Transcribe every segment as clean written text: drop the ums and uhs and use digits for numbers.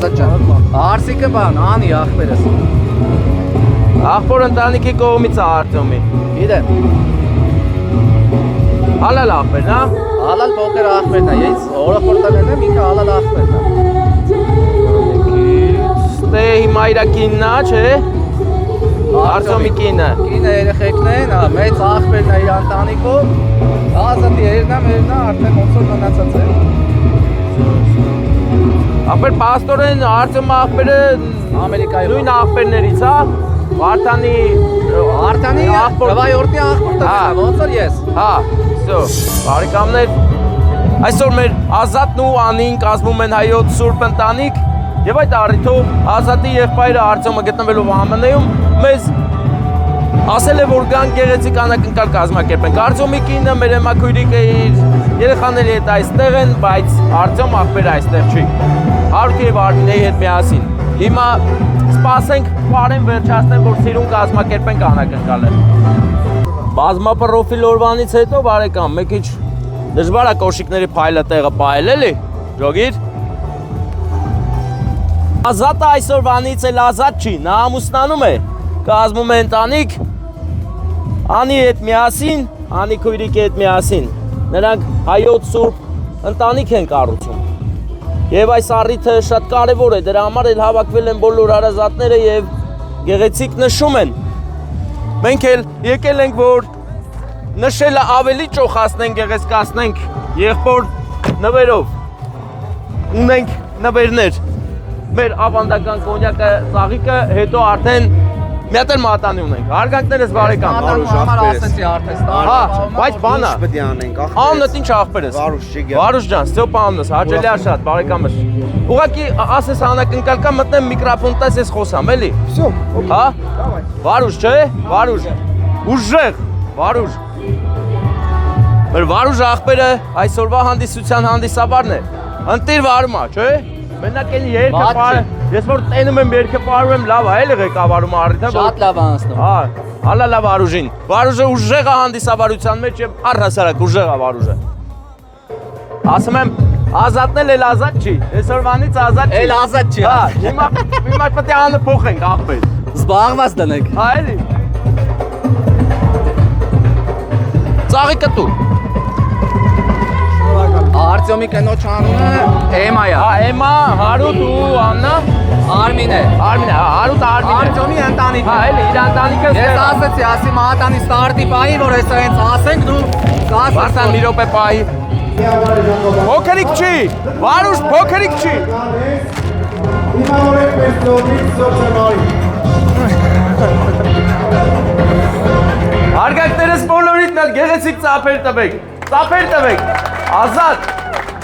Ազատ ջան։ Արսիկը բան, անի ախպերս։ Ախպոր ընտանիքի կողմից է Արտյոմի։ Գիտեմ։ Հալալ ախպերն է։ Հալալ փոքր ախպերն է, ես օրոքորտակն եմ, ինքը հալալ ախպերն է։ Ստե հիմա իրա կինն է, չէ։ Արտյոմի կինը։ Կինը երեխեքն են, մեծ ախպերն է իր ընտանիքում։ Ազատի երնա արդեն ոնց որ մնացած է։ Ախպեր պաստորեն Արտյոմ ախպերը Ամերիկայում նույն ախպերներից է։ Վարդանի Նվայորտի ախպոր տղան, ոնց որ ես։ Հա, всё, բարեկամներ, այսօր մեր Ազատն ու Անին կազմում են հայոց Սուրբ ընտանիք եւ այդ առիթով Ազատի եղբայրը Արտյոմը գտնվելով ԱՄՆ-ում մեզ ասել է, որ գան գեղեցիկ անակնկալ կազմակերպենք։ Արտյոմի կինը մեր եմաքույրիկը իր երեխաների հետ այստեղ են, բայց Արտյոմ ախպերը այստեղ չի։ Հարութի եւ Արմինեի հետ միասին։ Հիմա սպասենք բարեն վերջացնեն, որ սիրուն կազմակերպենք անակնկալը։ Բազմապրոֆիլ օրվանից հետո բարեկամ, մեկ քիչ դժվար է կոշիկների փայլը տեղը պահել, էլի։ Ժոգիր։ Ազատը այսօրվանից էլ ազատ չի, նա ամուսնանում է, կազմում է ընտանիք, Անի հետ միասին, Անի քույրիկի հետ միասին։ Նրանք հայոց Սուրբ ընտանիք են կառուցում։ Եվ այս առիթը շատ կարևոր է, դրա համար էլ հավաքվել են բոլոր հարազատները եւ գեղեցիկ նշում են։ Մենք էլ եկել ենք, որ նշելը ավելի ճոխացնենք, գեղեցկացնենք եղբոր նվերով։ Ունենք նվերներ։ Մեր ավանդական կոնյակը, ծաղիկը, հետո արդեն մի հատ էլ մատանի ունենք։ Հարգանքներս բարեկամ։ Մատանու համար ասեցի արդեն ստար։ Հա, բայց բանա։ Ինչ պետք է անենք, ախպերս։ Անունդ ինչ աղբերս։ Վարուժ Շիգյան։ Վարուժ ջան, Ստեփան անունս, հաճելի է շատ, բարեկամս։ Ուղղակի ասես անակնկալ կա, մտնեմ միկրոֆոն տես ես խոսամ, էլի։ Всё, Հա? Վարուժ, չէ՞։ Վարուժ։ Ուժեղ, Վարուժ։ Մեր Վարուժ աղբերը այսօրվա հանդիսության հանդիսաբարն է։ Ընտիր Վարումա, չէ՞։ Մենակ էլի երկը պարը։ Ես որ տենում եմ երկը պարում եմ, լավ է, էլի ղեկավարում առիթը։ Շատ լավ անցնում։ Հա, հալա լավ Վարուժին։ Վարուժը ուժեղ է հանդիսաբարության մեջ եւ առհասարակ ուժեղ է Վարուժը։ Ասում եմ, ազատն էլ ազատ չի։ Այսօրվանից ազատ չի։ Էլ ազատ չի։ Հա, հիմա պետք է անը փոխենք աղբեր։ Զբաղված դնենք։ Հա, էլի։ Ծաղիկը դու։ Արտյոմի կնոջ անունը Էմա է։ Հա, Էմա, Հարութ ու Աննա, Արմինե։ Արմինե, հա, Հարութ Արմինե։ Արտյոմի ընտանիքն Հա, է։ էլի իր ընտանիքը Ես ասեցի, ասի մատանի ստարտի պահի, որ հեսա հենց ասենք դու Վարդան մի րոպե պահի։ Փոքրիկ չի, Վարուժ փոքրիկ չի։ Հիմա մենք մեզ սոցիալի։ Հարգանքներս բոլորիդ մեծ գեղեցիկ ծափեր տվեք։ Ծափեր տվեք։ Ազատ։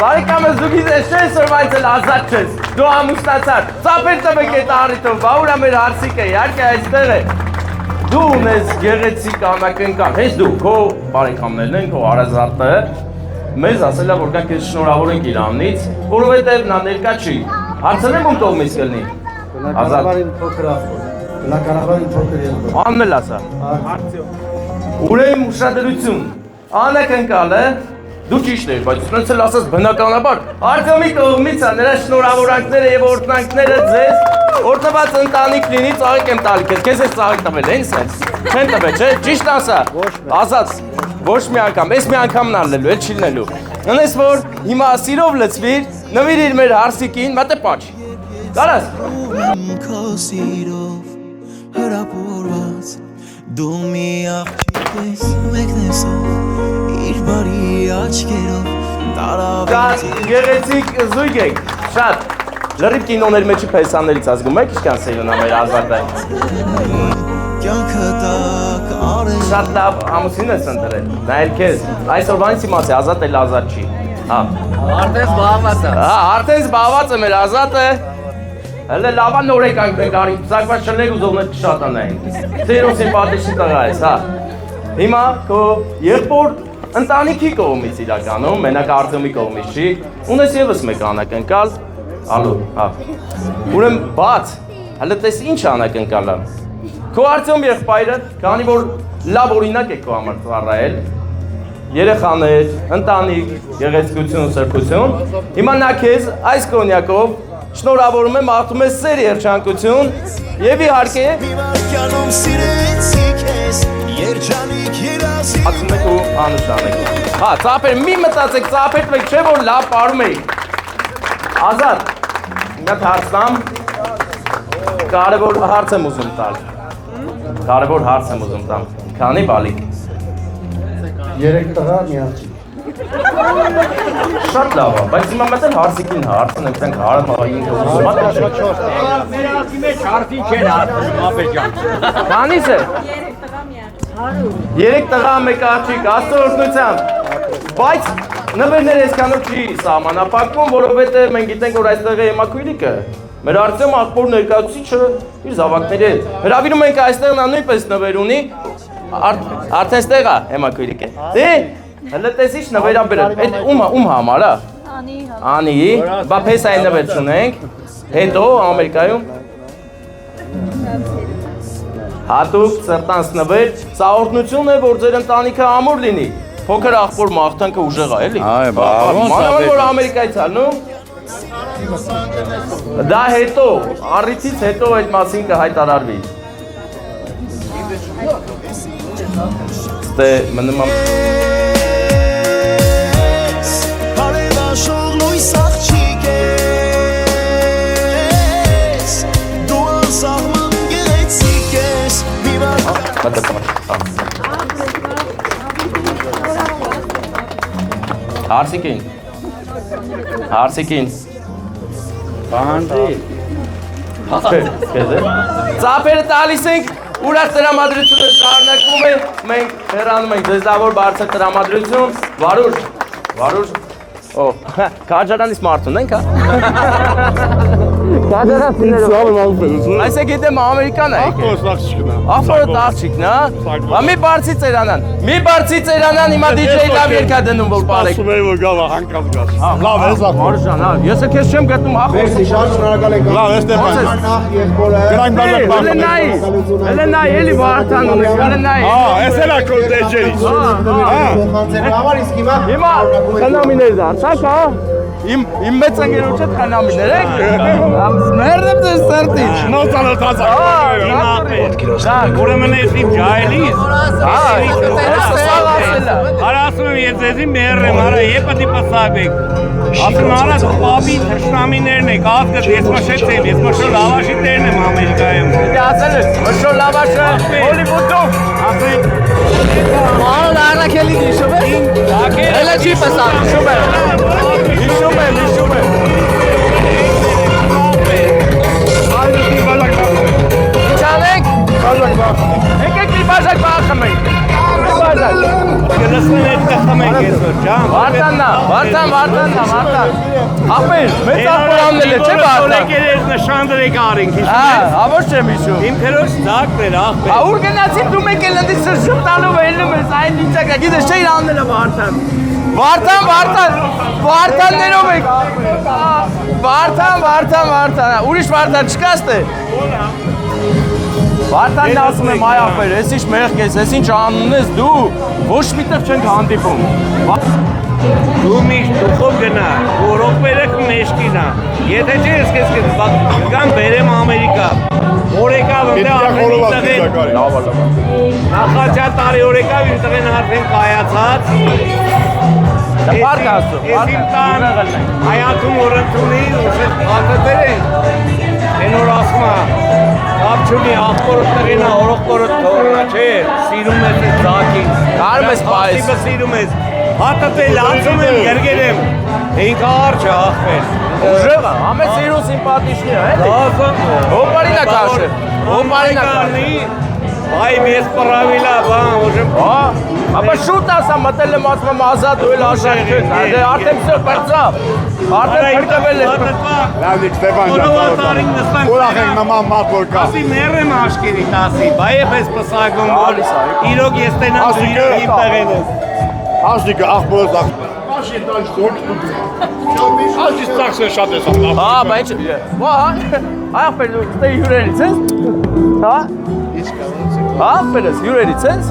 Բարեկամս դու գիտես չէ, սորվայց էլ ազատ չես։ Դու ամուսնացար։ Ծափեր տվեք այդ առիթով, բա ուրա մեր հարսիկը, իհարկե այստեղ է։ Դու ունես գեղեցիկ անակնկալ, հենց դու, քո բարեկամներն են, քո հարազատը մեզ ասել է, որ գանք քեզ շնորհավորենք իր անունից, որովհետև նա ներկա չի։ Հարցնեմ ում տողմից կլինի։ Բնակարաբարին փոքր ախոր։ Բնակարաբարին փոքր եղբոր։ Անն էլ ասա։ Ուրեմն ուշադրություն։ Անակնկալը դու ճիշտ ես, բայց սենց էլ ասած բնականաբար Արտյոմի կողմից է նրա շնորհավորանքները եւ օրհնանքները ձեզ օրհնված ընտանիք լինի, ծաղիկ եմ տալի քեզ ես ծաղիկ տվել, հենց սենց։ Չեն տվել, չէ՞, ճիշտ ասա։ Ազատ, ոչ մի անգամ, էս մի անգամն ալելու, էլ չի լինելու։ Ունես որ հիմա սիրով լցվիր, նվիրիր մեր հարսիկին, մատե պաչ։ Կարաս։ Հրապուրված դու մի աղջիկ ես մեկնեսով իր բարի աչքերով Շատ գեղեցիկ զույգ եք, շատ լրիվ կինոներ մեջի փեսաներից ազգում եք, իշքան սերունա մեր ազատը։ կյանքը տակ արել Շատ լավ ամուսին ես ընտրել, նայել քեզ, այսօրվանից իմացի, ազատ էլ ազատ չի։ Հա, Արդեն զբաղված է։ արդեն զբաղված է մեր ազատը, հələ լավա նոր եկանք մենք արի, զակված շլեք ուզողներ կշատանային։ Սերուն սիմպատիչի տղա ես, հա։ Հիմա քո եղբոր ընտանիքի կողմից իրականում, մենակ Արտյոմի կողմից չի, ունես ևս մեկ անակնկալ, ալո, հա։ Ուրեմն բաց, հələ տես ինչ անակնկալ է։ Քո Արտյոմ եղբայրը, քանի որ լավ օրինակ է քո համար ծառայել, երեխաներ, ընտանիք, գեղեցկություն, սրբություն, հիմա նա քեզ այս կոնյակով շնորհավորում եմ, աղթում եմ սեր երջանկություն եւ իհարկե Մի վարքյանում սիրեցի քեզ Երջանիկ երազի ասում եք ու անուշանեք։ Հա, ծափեր մի մտածեք, ծափեր եք, չէ՞ որ լավ ապարում եք։ Ազատ, նա հարցնամ, կարևոր հարց եմ ուզում տալ։ Կարևոր հարց եմ ուզում տալ։ Քանի բալիկ։ 3 տղա մի աղջիկ։ Շատ լավ է, բայց հիմա մտել հարսիկին հարցն եմ, տենք հարմա ինքը ուզում ա չէ։ Քանիս է։ 3 տղա մեկ աղջիկ, Աստծո օրհնությամբ։ Բայց նվերներ այսքանով չի սահմանափակվում, որովհետև մենք գիտենք, որ այստեղ է Էմակույրիկը։ Մեր Արտեմ աղբոր ներկայացուցիչը իր զավակների հետ։ Հրավիրում ենք այստեղ նա նույնպես նվեր ունի։ Արդեն ստեղ է Էմակույրիկը։ Դե, հələ տեսիչ նվերա բերել։ Այդ ում համար է։ Անի, բա փեսային նվեր չունենք։ Հետո Ամերիկայում հատուկ սրտանց նվեր, սա օրհնություն է, որ ձեր ընտանիքը ամուր լինի։ Փոքր աղբոր մաղթանքը ուժեղ է, էլի։ Այ, բա, մանավանդ որ Ամերիկայից ալնում։ Դա հետո, առիթից հետո այդ մասին կհայտարարվի։ Ստե մնում եմ Հարևաշող լույս աղջիկ ես Դու անսահման գեղեցիկ ես Մի վարքյանում Հարսիկին Բանջի։ Ծափերը տալիս ենք, ուրախ տրամադրությունը շարունակվում է, մենք հեռանում ենք ձեզավոր բարձր տրամադրություն, վարուր, կարջարանից մարդուն ենք, հա? Այսեք գիտեմ Ամերիկան է եկել։ Ախորդ աղջիկն, հա? Մի բարձի ծերանան, հիմա DJ լավ երգա դնում, որ պարեք։ Ասում էի, որ գալա հանկած գաս։ Լավ ես ախոր։ Մարուժան, հա, ես քեզ չեմ գտնում, ախոր։ Մերսի, շատ շնորհակալ ենք։ Լավ, ես դեպի։ Նախ երկորը։ Գրանք բաժակ բախում Հələ նայ, էլի Վարդան ունես, հələ նայ։ Հա, ես էլ ակո դեջերից։ Կոնցերտի համար իսկ Հիմա խնամիներ դարձակ, հա։ Իմ մեծ ընկերոջը խնամիներ եք։ Մերդեմ ձեր սրտից։ Նոցալոթացա։ Ուրեմն ես իմ ջայլիս։ Հարասում եմ ես ձեզի մերրեմ, արա եպտի պսաբեք։ Ասում արա պապի թշնամիներն եք, ասկըտ ես մշեցեմ, ես մշոր լավաշի տերն եմ Ամերիկայում։ Դե ասել ես, մշոր լավաշը Հոլիվուդում։ Ասում Մանոն առնակելի դիշում է։ Հելը չի պսան, հիշում է։ Հիշում եմ։ Ինչ անենք։ Եկեք մի բաժակ բախում ենք։ Գնասն է տխմ ենք այսօր, ջան։ Վարդան։ Ապեր, մեծ ապորաննել է, չէ Վարդան։ Եկել ես նշանդրեք արինք, Հա, ոչ եմ հիշում։ իմ քրոջ ձակն էր, աղբեր։ Ուր գնացին դու մեկ էլ ընդի սրճում տալով ելնում ես, այն իցակա, գիտես չէ իր աննելը Վարդան։ Վարդաններով եք։ Վարդան, ուրիշ Վարդան չկա ստե։ Վարդանն ասում եմ այ ապեր, ես ինչ մեղք ես, ես ինչ անուն ես դու, ոչ միտև չենք հանդիպում։ Դու միշտ դուխով գնա, որով բերեք մեջքինա։ Եթե չէ ես քեզ կգամ բերեմ Ամերիկա։ Օրեկավ ընդ արդեն տղեն։ Նախաճա տարի օրեկավ իմ տղեն արդեն կայացած։ Բարդ ասում, Ես իմ տան հայաթում օրընդունի, ուշետ ակտեր են։ Ենոր ասում է, կապ չունի աղբորդ տղենա, օրողբորդ թորնա չէ, սիրում ես ես ձակին։ Կարում ես պայս։ Հատիպը սիրում ես։ Հատտել, ացում եմ, գերգեր եմ։ Ինք արջ է աղբեր։ Ուժեղ է, ամեն սիրուն սիմպատիշնի է, էլի։ Հոպարինա կաշը, հոպարինա կաշը։ Այ մեզ պրավիլա, բան, ուժեմ։ Ապա շուտ ասա, մտել եմ ասում եմ ազատ ու էլ աշակ չես, արդեն սո պրծավ, արդեն պրկվել ես։ Լավիկ Ստեփան Օնովատարին նստանք։ Ուրախ ենք նման մարդ որ կա։ Ասի մերեմ աշկերի տասի, բայ էպես պսագում որ իրոք ես տենամ իմ տեղեն ես։ Աշիկը աղբորս աղբոր։ Աշից ծախսը շատ ես աղբոր։ Հա, բայց աղբեր դու ստե հյուրերից ես։ Հա? Աղբերս հյուրերից ես։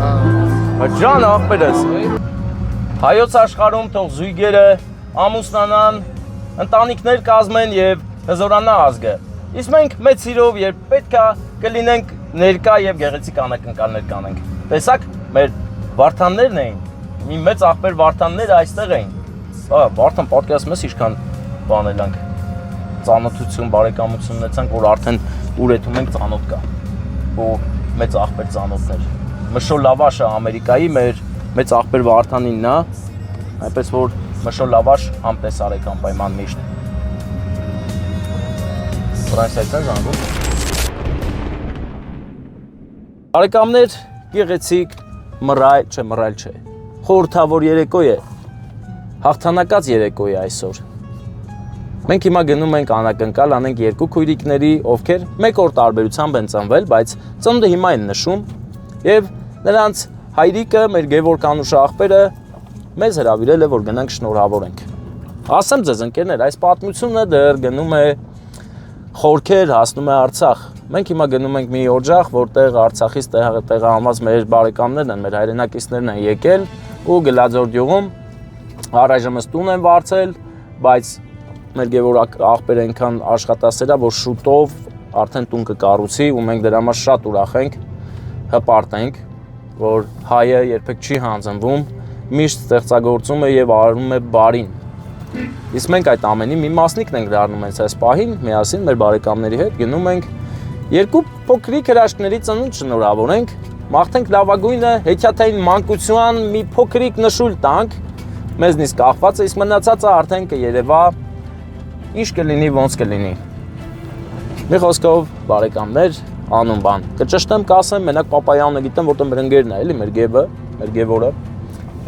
Ջան աղբերս։ Հայոց աշխարհում թող զույգերը ամուսնանան, ընտանիքներ կազմեն եւ կզորանա ազգը։ Իսկ մենք մեծ սիրով երբ պետքա կլինենք ներկա եւ գեղեցիկ անակնկալներ կանենք։ Տեսակ, մեր Վարդաններն էին։ Մի մեծ աղբեր Վարդանները այստեղ էին։ Հա, Վարդան պատկերացնում ես ինչքան բանել ենք։ Ծանոթություն, բարեկամություն ունեցանք, որ արդեն ուրեթում ենք ծանոթ կա։ Ու մեծ աղբեր ծանոթներ։ Մշո լավաշը Ամերիկայի մեր մեծ աղբեր Վարդանինն է, այնպես որ մշո լավաշ համտեսարեք անպայման միշտ։ Ֆրանսիայից են զանգում։ Բարեկամներ, գեղեցիկ, մռայլ չէ։ Խորհրդավոր երեկո է։ Հաղթանակած երեկո է այսօր։ Մենք հիմա գնում ենք անակնկալ անենք երկու քույրիկների, ովքեր մեկ օր տարբերությամբ են ծնվել, բայց ծնունդը հիմա են նշում, եւ նրանց հայրիկը, մեր Գևորգ Անուշ աղբերը մեզ հրավիրել է, որ գնանք շնորհավորենք։ Ասեմ ձեզ ընկերներ, այս պատմությունը դեռ գնում է խորքեր, հասնում է Արցախ։ Մենք հիմա գնում ենք մի օջախ, որտեղ Արցախից տեղահանված մեր բարեկամներն են, մեր հայրենակիցներն են եկել ու Գլաձոր գյուղում առայժմ տուն են վարձել, բայց մեր Գևորգ աղբերը այնքան աշխատասեր է, որ շուտով արդեն տուն կկառուցի ու մենք դրա համար շատ ուրախ ենք, հպարտ ենք, որ հայը երբեք չի հանձնվում, միշտ ստեղծագործում է եւ արում է բարին։ Իսկ մենք այդ ամենի մի մասնիկն ենք դառնում հենց այս պահին, միասին մեր բարեկամների հետ գնում ենք երկու փոքրիկ հրաշքների ծնունդ շնորհավորենք, մաղթենք լավագույնը, հեքիաթային մանկության մի փոքրիկ նշույլ տանք, մեզնից կախված է, իսկ մնացածը արդեն կերևա ինչ կլինի, ոնց կլինի։ Մի խոսքով բարեկամներ, անուն բան։ Կճշտեմ կասեմ, մենակ Պապայանը գիտեմ, որտեղ մեր ընկերն է, էլի մեր Գևը, մեր Գևորը։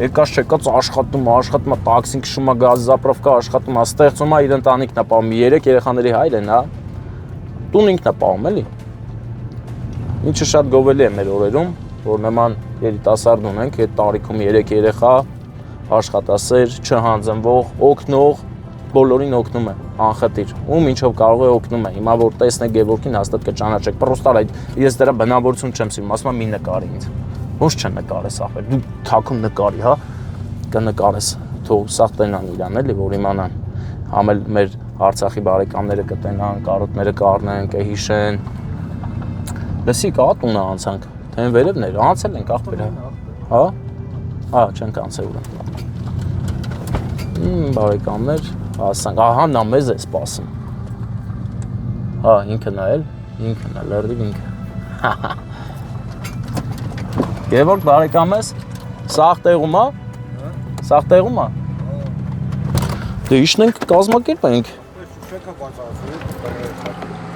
Եկած չեկած աշխատում է, տաքսին քշում է, գազ զապրովկա աշխատում է, ստեղծում է իր ընտանիքն է պահում, 3 երեխաների հայր են, հա։ Տուն ինքն է պահում, էլի։ Ինչը շատ գովելի է մեր օրերում, որ նման երիտասարդ ունենք, այդ տարիքում 3 երեխա, աշխատասեր, չհանձնվող, օգնող, բոլորին օգնում է, անխտիր, ում ինչով կարող է օգնում է։ Հիմա որ տեսնեք Գևորգին հաստատ կճանաչեք, պրոստար այդ ես դրա բնավորություն չեմ սիրում, ասում եմ մի նկարի ինձ։ Ոնց չնկարես ախր, դու թաքուն նկարի, հա, կնկարես, թող սաղ տենան իրան, էլի, որ իմանան, համ էլ մեր Արցախի բարեկամները կտենան, կարոտները կառնեն, կհիշեն։ Լսի կա տունը անցանք, թե վերևներ, անցել ենք աղբերը, հա, հա, չենք անցել ուրեմն։ Բարեկամներ, ասանք, ահա նա մեզ է սպասում։ Հա, ինքը նայել, ինքը նա լրիվ ինքը։ Գևորգ բարեկամ ես, սաղ տեղում է, սաղ տեղում է։ Դե իշն ենք կազմակերպ ենք։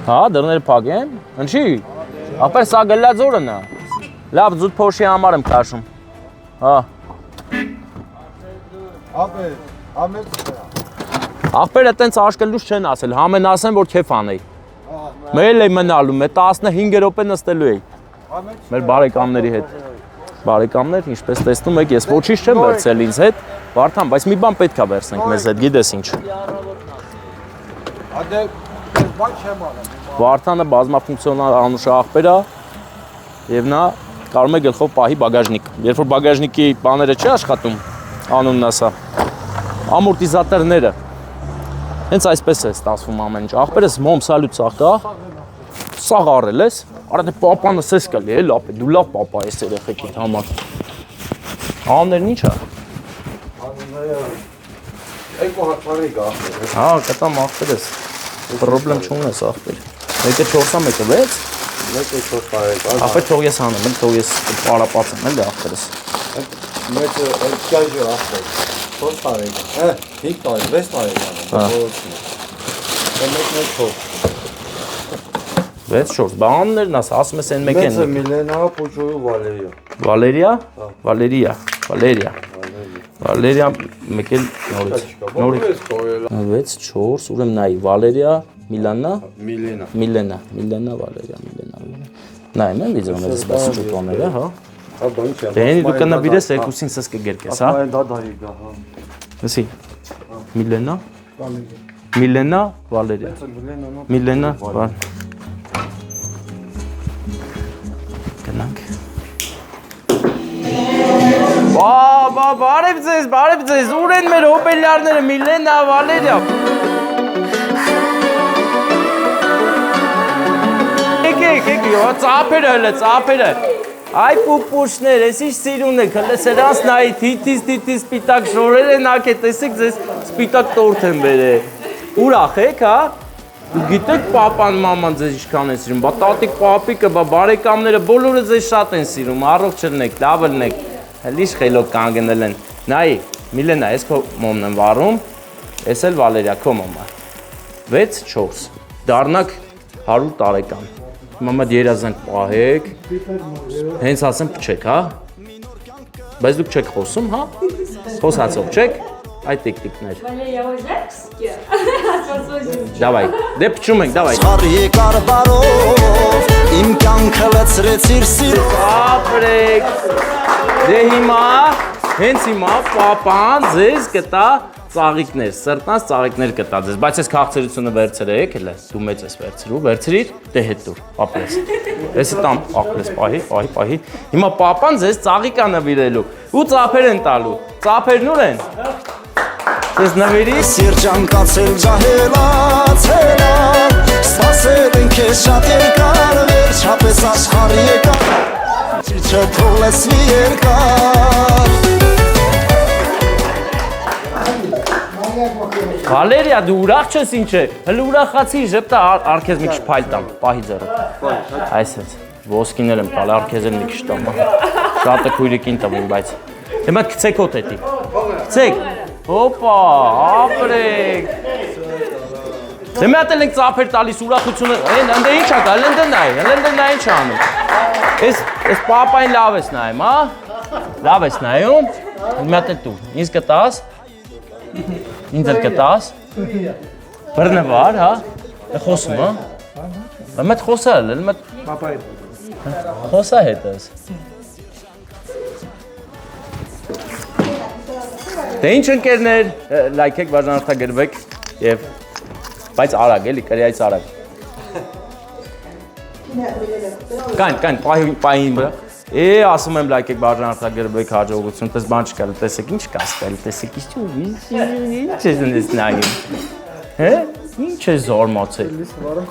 Հա, դրները փակ են, ընչի, ապեր սա Գլաձորն է, լավ զուտ փոշի համար եմ կաշում, հա։ Աղբերը տենց աշկելուս չեն ասել, համեն ասեն, որ կեվ անեի։ Մեր է մնալու, մեր 15 րոպե նստելու էի, մեր բարեկամների հետ։ Բարեկամներ, ինչպես տեսնում եք, ես ոչինչ չեմ վերցել ինձ հետ, Վարդան, բայց մի բան պետք է վերցնենք մեզ հետ, գիտես ինչ։ Վարդանը բազմաֆունկցիոնալ Անուշ աղբեր է եւ նա կարող է գլխով պահի բագաժնիկ։ Երբ որ բագաժնիկի բաները չի աշխատում, անունն ասա, ամորտիզատորները։ Հենց այսպես է ստացվում ամեն ինչ։ Աղբերս մոմ սալյուտ սաղ կա, սաղ առել ես, արա դե պապանը սես կլի է, լապ է, դու լավ պապա ես երեխեքիդ համար։ Անուններն ինչ է։ Երկու հատ բարիկ աղբեր։ Հա, կտամ աղբեր ես, պրոբլեմ չունես աղբեր։ Մեկը 4-ա, մեկը 6։ Մեկը 4 բարիկ։ Աղբեր թող ես հանեմ, թող ես պարապացեմ, էլի աղբերս։ Մեկը կայժը աղբեր։ 4 բարիկ։ 5 բարիկ, 6 բարիկ։ Մեկն 4։ 6-4, բաններն ասում ես այն մեկ են։ Մեծը Միլենա, Պուչոյու Վալերիա։ Վալերիա, Վալերիա, Վալերիա։ Վալերիա մեկ էլ նորից։ 6-4, ուրեմն նայի, Վալերիա, Միլանա, Միլենա, Վալերիա, Միլենա։ Նայում եմ վիդեոն ես սպասի ճուտոները, հա։ Հա, բան չէ։ Դե ինձ դու կնվիրես երկուսին սես կգերկես, հա։ Դա դարի գա, հա։ Լսի։ Միլենա, Միլենա, Վալերիա։ Միլենա, Գնանք։ Բարև ձեզ, ուր են մեր հոբելյարները, Միլենա, Վալերիա։ եկեք, ծափերը հլը, ծափերը։ Այ պուպուշներ, ես ինչ սիրուն եք, հլը սրանց նայի, թիթիս սպիտակ շորեր են ակ է, տեսեք ձեզ սպիտակ տորթ են բերը։ Ուրախ եք, հա։ Դու գիտեք պապան մաման ձեզ ինչքան են սիրում, բա տատիկ պապիկը, բա բարեկամները բոլորը ձեզ շատ են սիրում, առողջ ելնեք, լավ ելնեք, լիշ խելոք կանգնել են։ Նայի, Միլենա, ես քո մոմն եմ վառում, ես էլ Վալերիա, քո մամա։ 6-4, դառնաք 100 տարեկան։ Մամա երազանք պահեք, հենց ասեմ փչեք, հա։ Բայց դուք չեք խոսում, հա։ Խոսացող չեք, այդ տիկ-տիկներ։ Վալերիա, ոժնարքսկի։ Դավայ, դե փչում ենք, դավայ։ Արի կարբարով իմ կյանքը լցրեցիր սիրով Ապրեք։ Դե հիմա, հենց հիմա պապան ձեզ կտա ծաղիկներ, սրտնած ծաղիկներ կտա ձեզ, բայց այս քաղցրությունը վերցրեք, հələ դու մեծ ես վերցրու, վերցրիր, դե հետ դուր, ապրես։ Էսի տամ, ապրես, պահի։ Հիմա պապան ձեզ ծաղիկ ա նվիրելու ու ծափեր են տալու։ Ծափերն ուր են։ Ձեզ նվիրի։ Երջանկացել ջահելացելա Սպասել են քեզ շատ երկար Վերջապես աշխարհի եկար Չիչը թողլեսվի երկար Վալերիա, դու ուրախ չես ինչ է, հլը ուրախացի, ժպտա արկեզ մի քիչ փայլ տամ, պահի ձեռը։ Այսպես, ոսկիներ եմ տալ, արկեզ էլ մի քիչ տամ։ Շատը քույրիկին տվին, բայց։ Հիմա գցեք հոտ էտի։ Գցեք։ Հոպա, ապրեք։ Դե մի հատ էլ ենք ծափեր տալիս ուրախությունը, ընդ ինչ ա կա, հլը նայ ինչ անում։ Էս պապային լավ ես նայում, հա։ Լավ ես նայում։ Մի հատ էլ դու, ինձ կտաս։ Ինձ էլ կտաս։ Բռնվար, հա։ Խոսում, հա։ Մետ խոսալ, մետ պապայի։ Խոսա հետս։ Դե ինչ ընկերներ, լայքեք, բաժանորդագրվեք եւ բայց արագ էլի, կրեայից արագ։ Կան, պահին վրա։ Ասում եմ լայքեք, բաժանորդագրվեք, հաջողություն, տես բան չկա, տեսեք ինչ կա ստել, տեսեք ինչ ես նես նայում։ Հե? Ինչ է զարմացել։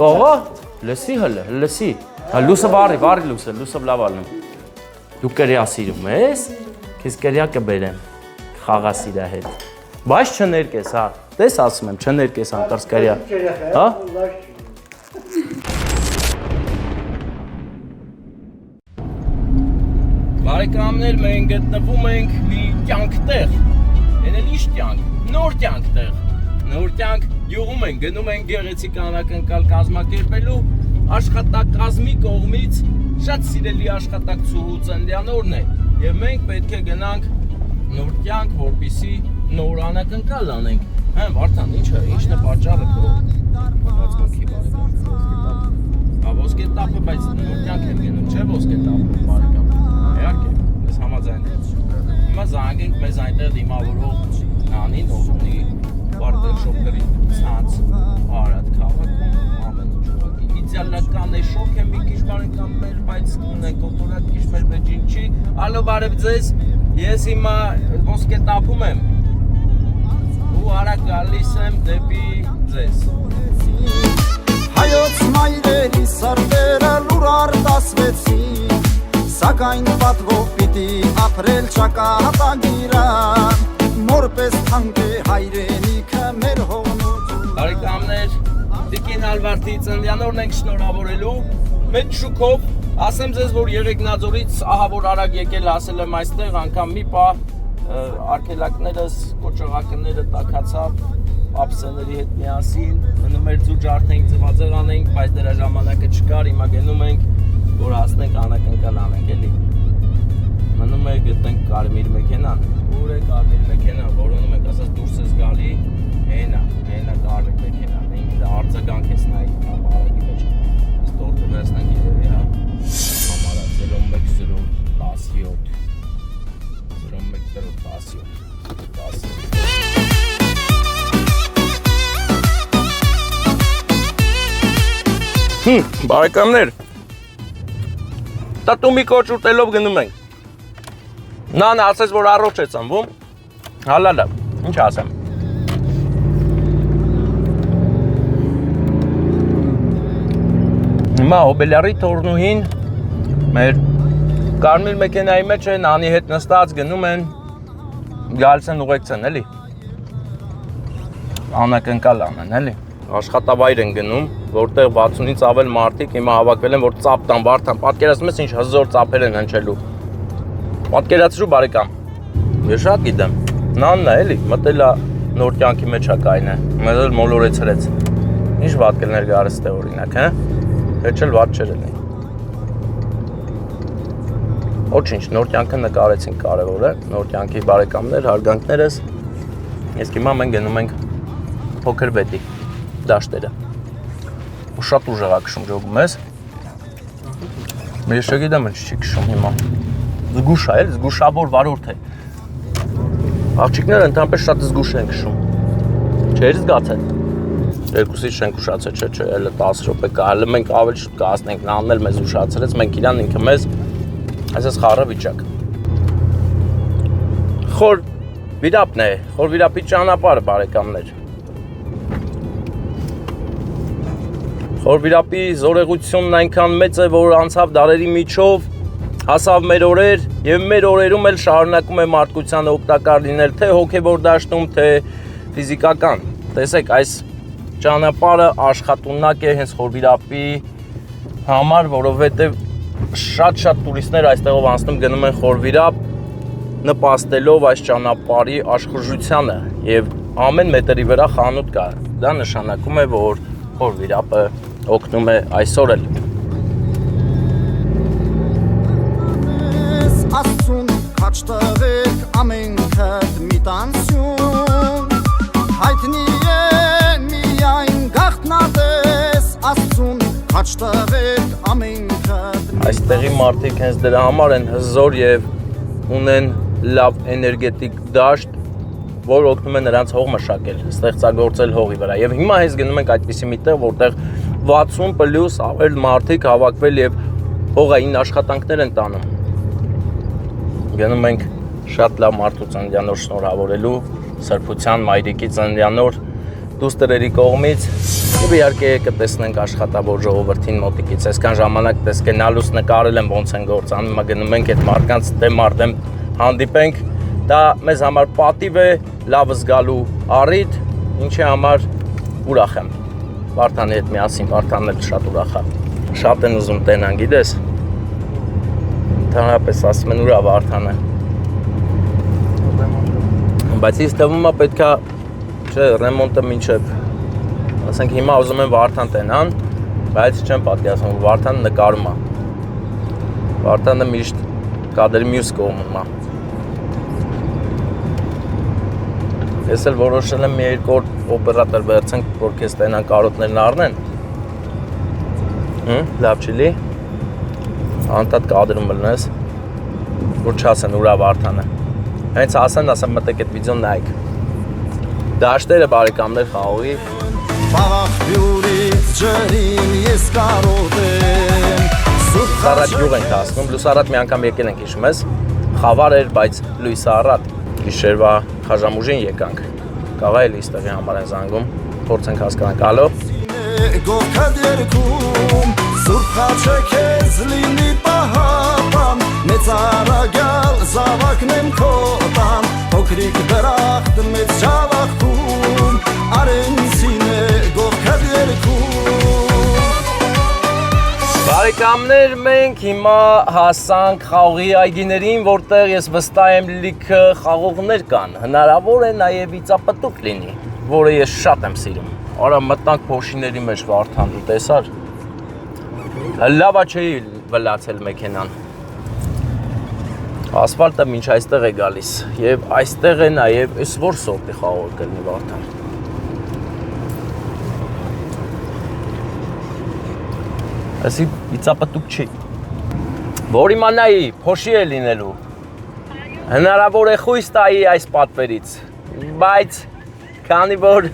Կողա? Լսի հլը, լսի։ Լուսը վարի լուսը լավ ալնում։ Դու կրեա սիրում ես, քեզ կրեա կբերեմ, խաղա սիրա հետ։ Բայց չներկես, հա, տես ասում եմ, չներկես անկարծ կրեա, հա։ Բարեկամներ, մենք գտնվում ենք մի կյանքտեղ, են էլ ինչ կյանք, նոր կյանքտեղ, նոր կյանք յուղում ենք, գնում ենք գեղեցիկ անակնկալ կազմակերպելու աշխատակազմի կողմից շատ սիրելի աշխատակցուհու ծննդյանորն է և մենք պետք է գնանք նոր կյանք, որպեսզի նոր անակնկալ անենք։ Հեն Վարդան, ինչն է պատճառը քո բացմունքի բարեկամ։ Ոսկե տափը, բայց նոր կյանք ենք գնում, չէ՞ ոսկե տափը բարեկամ։ Իհարկե, ես համաձայն եմ։ Հիմա զանգենք մեզ այնտեղ դիմավորող Նանին, ով ունի բարտեր շոփերի ցանց Արադ քաղաքում ամեն ինչ ուղղակի իդեալական է, շոկ է մի քիչ բարեկամ մեր, բայց ունենք օտորակ քիչ մեր բեջին չի։ Ալո, բարև ձեզ։ Ես հիմա ոսկե տափում եմ ու արագ գալիս եմ դեպի ձեզ։ Հայոց մայրերի սարդերը լուր արտասվեցին Սակայն պատվով պիտի ապրել չակատագիրան Մորպես թանկ է հայրենիքը մեր հողնություն Բարեկամներ, Տիկին Ալվարդի ծննդյանորն ենք շնորհավորելու մեծ շուքով ասեմ ձեզ, որ Երեգնաձորից ահա որ արագ եկել ասել եմ այստեղ անգամ մի պահ արգելակներս, կոճղակները տաքացավ ապսեների հետ միասին մնում էր ձուճ արդենք ձվածեղ անենք, բայց դրա ժամանակը չկար, հիմա գնում ենք որ հասնենք անակնկալ անենք, էլի։ Մնում է գտնենք կարմիր մեքենան, ուր է կարմիր մեքենան, որոնում ենք ասած դուրս ես գալի, հենա կարմիր մեքենան, ինքը դա արձագանք ես նայի ապարակի մեջ, ես տորտը վերցնենք երևի, հա, համարա 0-1-0-17 Բարեկամներ, տատումի կոչ ուտելով գնում ենք։ Նան ասես, որ առողջ է ծնվում, հալալա, ինչ ասեմ։ Հիմա հոբելյարի թորնուհին մեր կարմիր մեքենայի մեջ են, անի հետ նստած գնում են, գալիս են ուղեկցեն, էլի։ Անակնկալ անեն, էլի։ Աշխատավայր են գնում, որտեղ 60-ից ավել մարդիկ հիմա հավաքվել են, որ ծափ տան, Վարդան, պատկերացնում ես ինչ հզոր ծափեր են հնչելու։ Պատկերացրու բարեկամ։ Ես շատ գիտեմ։ Նանն է, էլի, մտել է նոր կյանքի մեջ է կայնը, մեզ էլ մոլորեցրեց։ Ինչ վատ կլներ գարս թե օրինակ, հա։ Հեչ էլ վատ չէր էլի։ Ոչինչ, նոր կյանքը նկարեցինք կարևոր է, նոր կյանքի բարեկամներ, հարգանքներս։ Ես հիմա մենք գնում ենք փոքր վետի դաշտերը։ Ու շատ ուժեղ է քշում ջոգում ես։ Ես չգիտեմ ինչ չի քշում հիմա։ Զգուշ է, զգուշավոր վարորդ է։ Աղջիկները ընդհանրապես շատ զգուշ են քշում։ Չէր զգացել։ Երկուսից չենք ուշացել, չէ, էլը 10 րոպե կա, հələ մենք ավելի շուտ կհասնենք, նա անն էլ մեզ ուշացրեց, մենք իրան ինքը մեզ այսպես խառը վիճակ։ Խոր վիրապն է, խոր վիրապի ճանապարհը բարեկամներ։ Խոր վիրապի զորեղությունն այնքան մեծ է, որ անցավ դարերի միջով, հասավ մեր օրեր եւ մեր օրերում էլ շարունակում է մարդկությանը օգտակար լինել թե հոգեվոր դաշտում, թե ֆիզիկական։ Տեսեք, այս ճանապարհը աշխատունակ է հենց խոր վիրապի համար, որովհետեւ շատ տուրիստներ այստեղով անցնում գնում են խոր վիրապ նպաստելով այս ճանապարհի աշխուժությանը եւ ամեն մետրի վրա խանութ կա։ Դա նշանակում է, որ խոր վիրապը օգնում է այսօր էլ։ Աստուն քաչտղեք ամենքդ մի տանսյուն հայտնի է միայն գաղտնատես Աստուն քաչտղեք ամենքդ Այստեղի մարդիկ հենց դրա համար են հզոր եւ ունեն լավ էներգետիկ դաշտ, որ օգնում է նրանց հող մշակել, ստեղծագործել հողի վրա։ Եվ հիմա հենց գնում ենք այդպիսի մի տեղ, որտեղ 60+ ավել մարդիկ հավաքվել եւ հողային աշխատանքներ են տանում։ Գնում ենք շատ լավ մարդու ծննդյանոր շնորհավորելու, սրբության մայրիկի ծննդյանոր դուստրերի կողմից եւ իհարկե կտեսնենք աշխատավոր ժողովրդին մոտիկից։ Այսքան ժամանակ տեսկենալուց նկարել եմ ոնց են գործանում, հիմա գնում ենք այդ մարդկանց դեմ արդեն հանդիպենք։ Դա մեզ համար պատիվ է, լավ զգալու առիթ, ինչի համար ուրախ եմ։ Վարդանի հետ միասին, Վարդանն էլ շատ ուրախ է։ Շատ են ուզում տենան, գիտես։ Ընդհանրապես ասում են ուրա Վարդանը։ Բայց ինձ թվում է պետքա, չէ, ռեմոնտը մինչև, ասենք հիմա ուզում են Վարդան տենան, բայց չեմ պատկերացնում, Վարդանը նկարում է։ Վարդանը միշտ կադրի մյուս կողմում է։ Ես էլ որոշել եմ մի երկու օր օպերատոր վերցենք, որ քեզ տենան կարոտներն առնեն։ Լավ չի լի։ Անդադ կադրում լնես, որ չասեն ուրա Վարդանը։ Հենց ասեն, ասեմ մտեք այդ վիդեոն նայեք։ Դաշտերը բարեկամներ խաղողի։ Բաղ բյուրից ջրին ես կարոտեմ Լուսարատ յուղ ենք հասնում, լուսարատ մի անգամ եկել ենք հիշում ես, խավար էր, բայց լույսարատ, գիշերվա խաժամուժին եկանք, կաղա էլի իստեղի համար են զանգում, փորձենք հասկանանք, ալո։ Գովքդ երկում, սուրբ խաչը քեզ լինի պահապան, մեծ արագյալ զավակնեմ քոտան, փոքրիկ դրախտ մեծ ժավախում, արենցին է գովքդ երկում։ Բարեկամներ, մենք հիմա հասանք խաղողի այգիներին, որտեղ ես վստահ եմ լիքը խաղողներ կան, հնարավոր է նաև իծապտուկ լինի, որը ես շատ եմ սիրում։ Արա մտանք փոշիների մեջ Վարդան, դու տեսար։ Լավա չէի վլացել մեքենան։ Ասֆալտը մինչ այստեղ է գալիս եւ այստեղ է նաև այս որ սորտի խաղող կլինի Վարդան։ Այսի իծապտուկ չի։ Որ իմանայի, փոշի է լինելու։ Հնարավոր է խույս տայի այս պատվերից, բայց քանի որ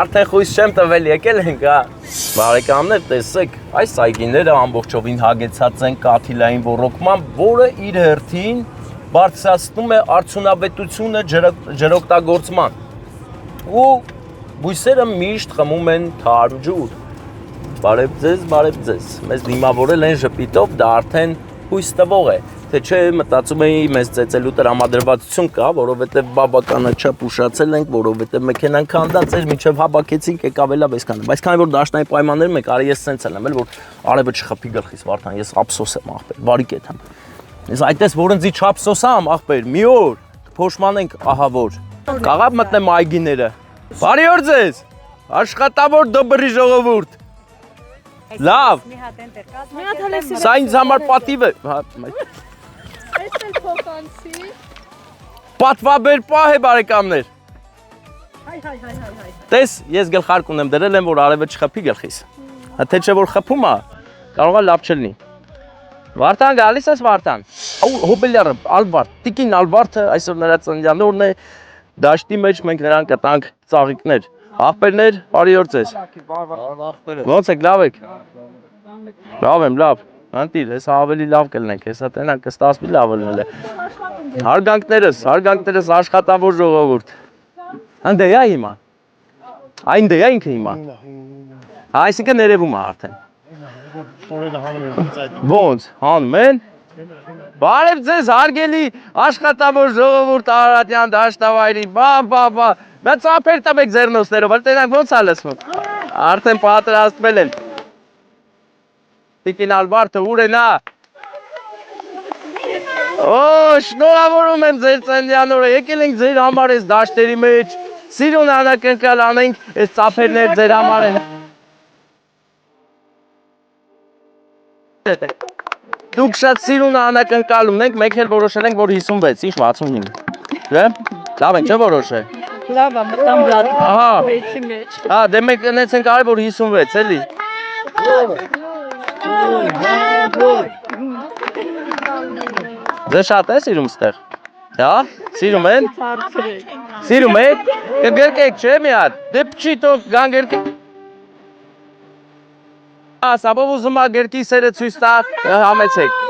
արդեն խույս չեմ տվել, եկել ենք, հա։ Բարեկամներ, տեսեք, այս այգիները ամբողջովին հագեցած են կաթիլային ոռոգմամբ, որը իր հերթին բարձրացնում է արդյունավետությունը ջրօգտագործման։ Ու բույսերը միշտ խմում են թարմ ջուր։ Բարև ձեզ, մեզ դիմավորել են ժպիտով, դա արդեն հույս տվող է, թե չէ մտածում էի մեզ ծեծելու տրամադրվածություն կա, որովհետև բաբականաչափ ուշացել ենք, որովհետև մեքենան քանդած էր, մինչև հաբակեցինք եկավ էլա այսքանը, բայց քանի որ դաշնային պայմաններում եք, արի ես սենց եմ, որ արևը չխփի գլխիս, Վարդան, ես ափսոս եմ ախպեր, բարի կետ եմ։ Ես այդպես որընձի չափսոսամ, ախպեր, մի օր կփոշմանենք, ահա որ։ Կաղավ մտնեմ այգիները։ Բարի օր ձեզ։ Աշխատավոր դոբրի ժողովուրդ։ Լավ։ Սա ինձ համար պատիվ է։ Այս էլ փոխանցի։ Պատվաբեր պահ է բարեկամներ։ Հայ։ Տես, ես գլխարկ ունեմ դրել եմ, որ արևը չխփի գլխիս։ Թե չէ որ խփում է, կարող է լավ չլինի։ Վարդան գալիս ես Վարդան։ Հոբելյարը, Ալվարդ, Տիկին Ալվարդը այսօր նրա ծննդյան օրն է։ Դաշտի մեջ մենք նրան կտանք ծաղիկներ։ Ախպերներ, բարի օր ձեզ։ Ոնց եք, լավ եք։ Լավ եմ, լավ։ Անտիր, հեսա ավելի լավ կլնենք, հեսա տենան կստասվի լավ լինել է։ Հարգանքներս աշխատավոր ժողովուրդ։ Անդե յա հիմա։ Այն դե յա ինքը հիմա։ Այսինքն ներևում է արդեն։ Ոնց, հանում են։ Բարև ձեզ հարգելի աշխատավոր ժողովուրդ Արարատյան դաշտավայրի, բա, բայց ափեր տվեք ձեռնոցներով, որ տենանք ոնց է լսվում։ Արդեն պատրաստվել են։ Տիկին Ալվարդը ուր է նա։ Շնորհավորում եմ ձեր ծննդյան օրը, եկել ենք ձեր համար այս դաշտերի մեջ, սիրուն անակնկալ անենք, այս ծափերներ ձեր համար են։ Դուք շատ սիրուն անակնկալում ենք, մենք էլ որոշել ենք, որ 56, ինչ 65։ Դե, լավ ենք, չէ որոշել։ Լավ է, մտամ լավ։ Ահա։ Վեցի մեջ։ Դե մենք ունեցենք արի, որ 56, էլի։ Ձեզ շատ է սիրում ստեղ։ Հա, սիրում են։ Սիրում եք։ Կգրկեք, չէ՞ մի հատ։ Դե փչի թող գան գրկեք։ Սաբով ուզում է գրկի սերը ցույց տա, համեցեք։